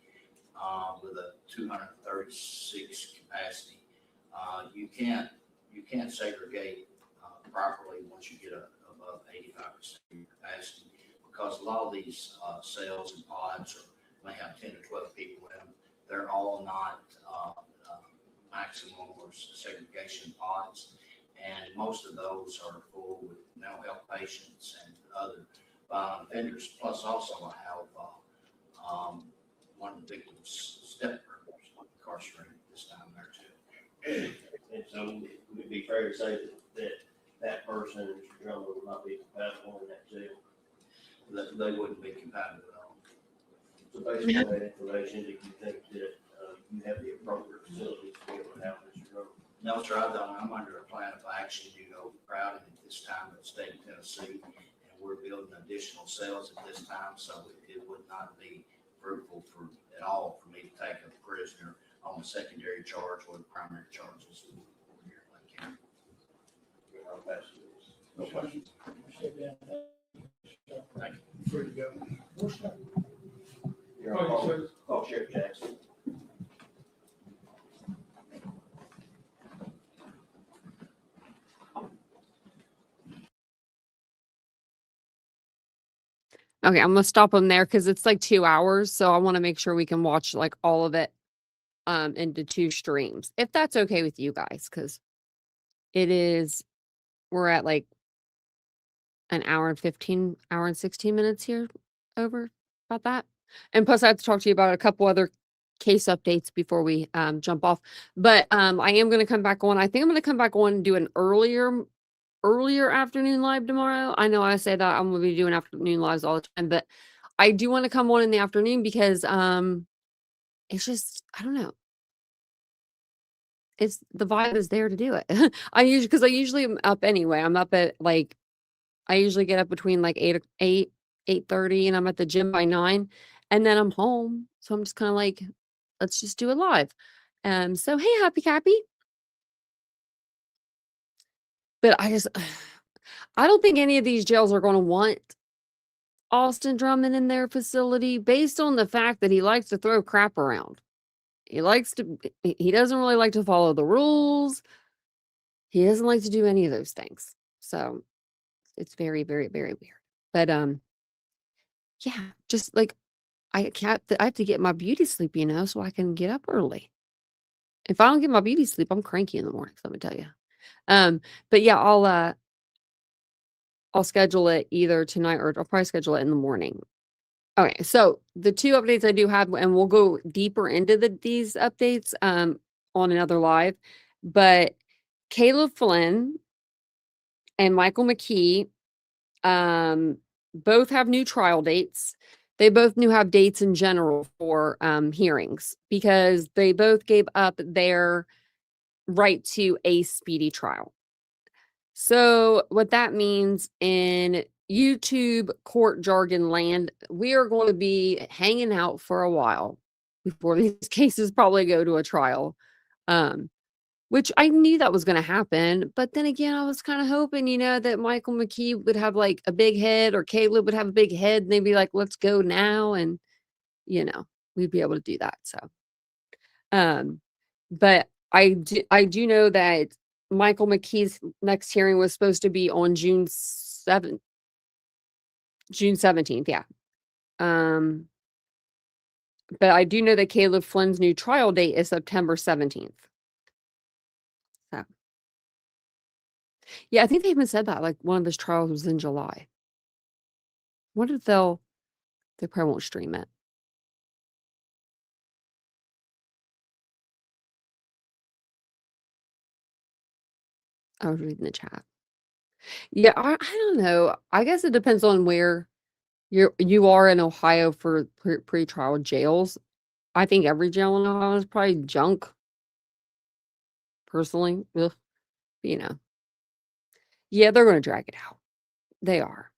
Speaker 15: with a 236 capacity. You can't segregate properly once you get above 85% capacity, because a lot of these cells and pods may have 10 to 12 people in them. They're all not maximum or segregation pods, and most of those are full with mental health patients and other violent offenders. Plus, also I have one of the victim's stepbrothers incarcerated this time there too.
Speaker 12: And so would it be fair to say that person, Mr. Drummond, would not be compatible in that jail?
Speaker 15: They wouldn't be compatible at all.
Speaker 12: So based on that information, do you think that you have the appropriate facilities to be able to house Mr. Drummond?
Speaker 15: No, sir, I don't. I'm under a plan of action due to overcrowding at this time in the state of Tennessee, and we're building additional cells at this time, so it would not be fruitful at all for me to take a prisoner on the secondary charge or the primary charges over here in Lake County.
Speaker 12: I'll pass it.
Speaker 9: No questions.
Speaker 11: Free to go.
Speaker 12: You're on call Sheriff Jackson.
Speaker 1: Okay, I'm gonna stop them there because it's like 2 hours, so I want to make sure we can watch like all of it into 2 streams. If that's okay with you guys, because we're at like an hour and 16 minutes here over about that. And plus I have to talk to you about a couple other case updates before we jump off. But I am gonna come back on. I think I'm gonna come back on and do an earlier afternoon live tomorrow. I know I say that I'm gonna be doing afternoon lives all the time, but I do want to come on in the afternoon because it's just I don't know. It's the vibe is there to do it. I usually am up anyway. I'm up at like I usually get up between like 8:30 and I'm at the gym by 9 and then I'm home. So I'm just kind of like let's just do it live. So hey happy Cappy. But I don't think any of these jails are going to want Austin Drummond in their facility based on the fact that he likes to throw crap around. He doesn't really like to follow the rules. He doesn't like to do any of those things. So it's very, very, very weird. But yeah, just like I have to get my beauty sleep, so I can get up early. If I don't get my beauty sleep, I'm cranky in the mornings, let me tell you. But yeah, I'll schedule it either tonight or I'll probably schedule it in the morning. Okay, so the 2 updates I do have, and we'll go deeper into these updates on another live, but Caleb Flynn and Michael McKee both have new trial dates. They both have dates in general for hearings because they both gave up their right to a speedy trial. So what that means in YouTube court jargon land, we are going to be hanging out for a while before these cases probably go to a trial. Which I knew that was going to happen. But then again, I was kind of hoping, that Michael McKee would have like a big head or Caleb would have a big head and they'd be like, let's go now. And, we'd be able to do that. So, but I do know that Michael McKee's next hearing was supposed to be on June 17th. Yeah. But I do know that Caleb Flynn's new trial date is September 17th. So. Yeah, I think they even said that, like, one of his trials was in July. What if they probably won't stream it. I was reading the chat. Yeah, I don't know. I guess it depends on where you are in Ohio for pre-trial jails. I think every jail in Ohio is probably junk. Personally, ugh, yeah, they're going to drag it out. They are.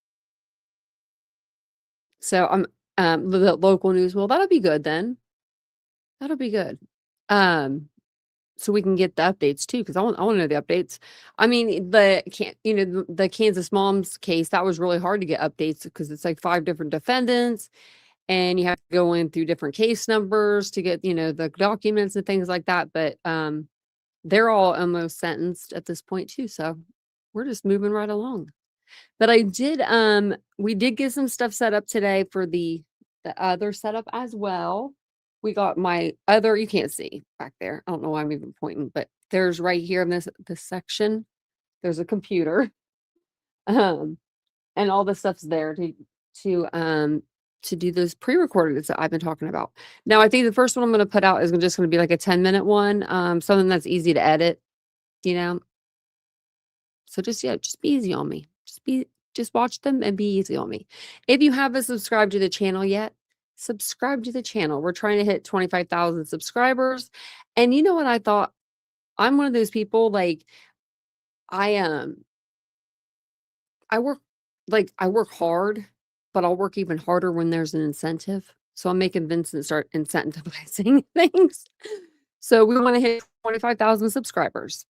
Speaker 1: So the local news. Well, that'll be good then. That'll be good. So we can get the updates too, because I want to know the updates. I mean, the Kansas mom's case, that was really hard to get updates because it's like 5 different defendants, and you have to go in through different case numbers to get the documents and things like that. But they're all almost sentenced at this point too, so we're just moving right along. But we did get some stuff set up today for the other setup as well. We got my other, you can't see back there. I don't know why I'm even pointing, but there's right here in this section, there's a computer. And all the stuff's there to do those pre-recorded that I've been talking about. Now, I think the first one I'm going to put out is just going to be like a 10-minute one, something that's easy to edit, So just be easy on me. Just watch them and be easy on me. If you haven't subscribed to the channel yet, subscribe to the channel. We're trying to hit 25,000 subscribers. And you know what I thought? I'm one of those people, like, I work hard, but I'll work even harder when there's an incentive. So I'm making Vincent start incentivizing things. So we want to hit 25,000 subscribers.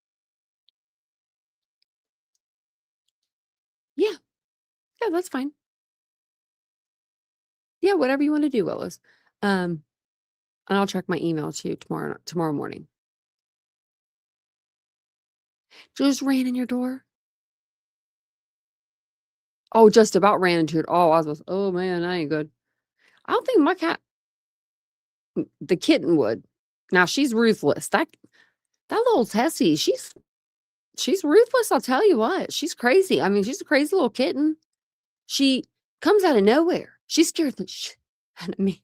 Speaker 1: Yeah, that's fine. Yeah, whatever you want to do, Willis. And I'll check my email too tomorrow morning. Just ran in your door. Oh, just about ran into it. Oh, I was, oh man, that ain't good. I don't think my cat, the kitten would. Now she's ruthless. That little Tessie, she's ruthless. I'll tell you what, she's crazy. I mean, she's a crazy little kitten. She comes out of nowhere. She scared the shit out of me.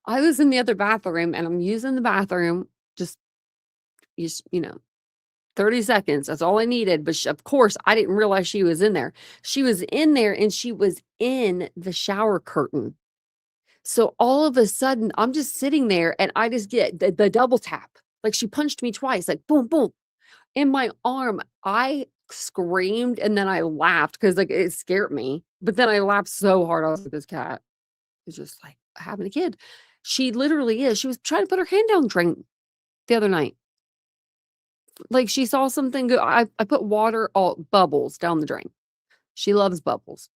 Speaker 1: I was in the other bathroom and I'm using the bathroom, just 30 seconds. That's all I needed. But of course, I didn't realize she was in there. She was in there and she was in the shower curtain. So all of a sudden, I'm just sitting there and I just get the double tap. Like she punched me twice, like boom, boom, in my arm. I screamed and then I laughed because like it scared me. But then I laughed so hard. I was like, this cat is just like having a kid. She literally is. She was trying to put her hand down the drain the other night. Like she saw something good. I put water, all bubbles down the drain. She loves bubbles.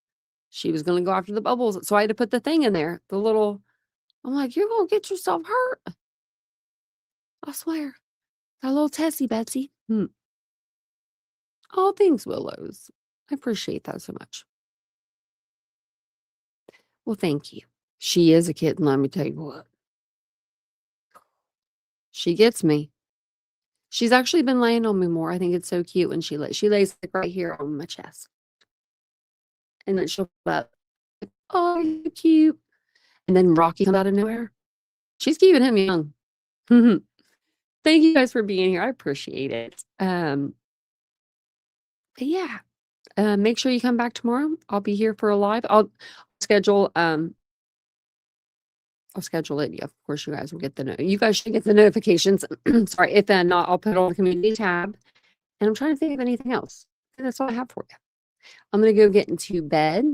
Speaker 1: She was going to go after the bubbles. So I had to put the thing in there. I'm like, you're going to get yourself hurt. I swear. That little Tessie, Betsy. All things Willows. I appreciate that so much. Well, thank you. She is a kitten, let me tell you what. She gets me. She's actually been laying on me more. I think it's so cute when she lays like right here on my chest. And then she'll pull up. Oh, you're cute. And then Rocky comes out of nowhere. She's keeping him young. Thank you guys for being here. I appreciate it. But yeah. Make sure you come back tomorrow. I'll be here for a live. I'll schedule it. Yeah, of course you guys will get you guys should get the notifications. Sorry, if not, I'll put it on the community tab. And I'm trying to think of anything else. And that's all I have for you. I'm gonna go get into bed.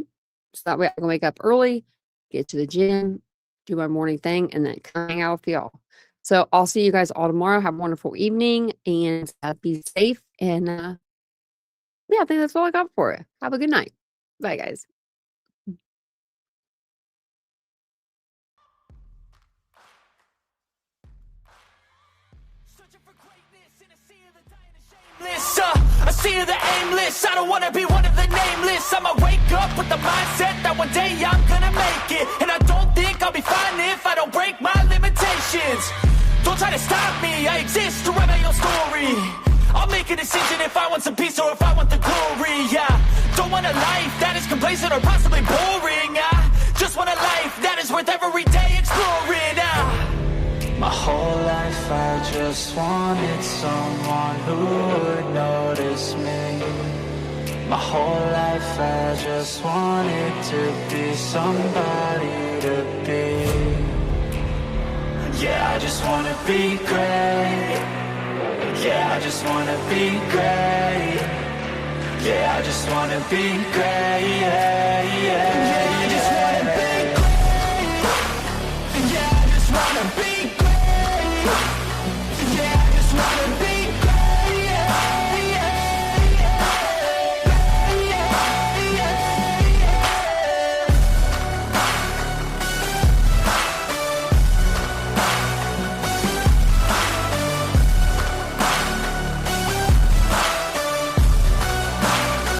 Speaker 1: So that way I can wake up early, get to the gym, do my morning thing, and then hang out with y'all. So I'll see you guys all tomorrow. Have a wonderful evening and be safe. And yeah, I think that's all I got for you. Have a good night. Bye, guys.
Speaker 16: I see the aimless, I don't wanna be one of the nameless. I'ma wake up with the mindset that one day I'm gonna make it. And I don't think I'll be fine if I don't break my limitations. Don't try to stop me, I exist to write my own story. I'll make a decision if I want some peace or if I want the glory, yeah. Don't want a life that is complacent or possibly boring, I just want a life that is worth every day exploring,
Speaker 17: My whole life I just wanted someone who would notice me. My whole life I just wanted to be somebody to be. Yeah, I just wanna be great. Yeah, I just wanna be great. Yeah, I just wanna be great. Yeah, yeah.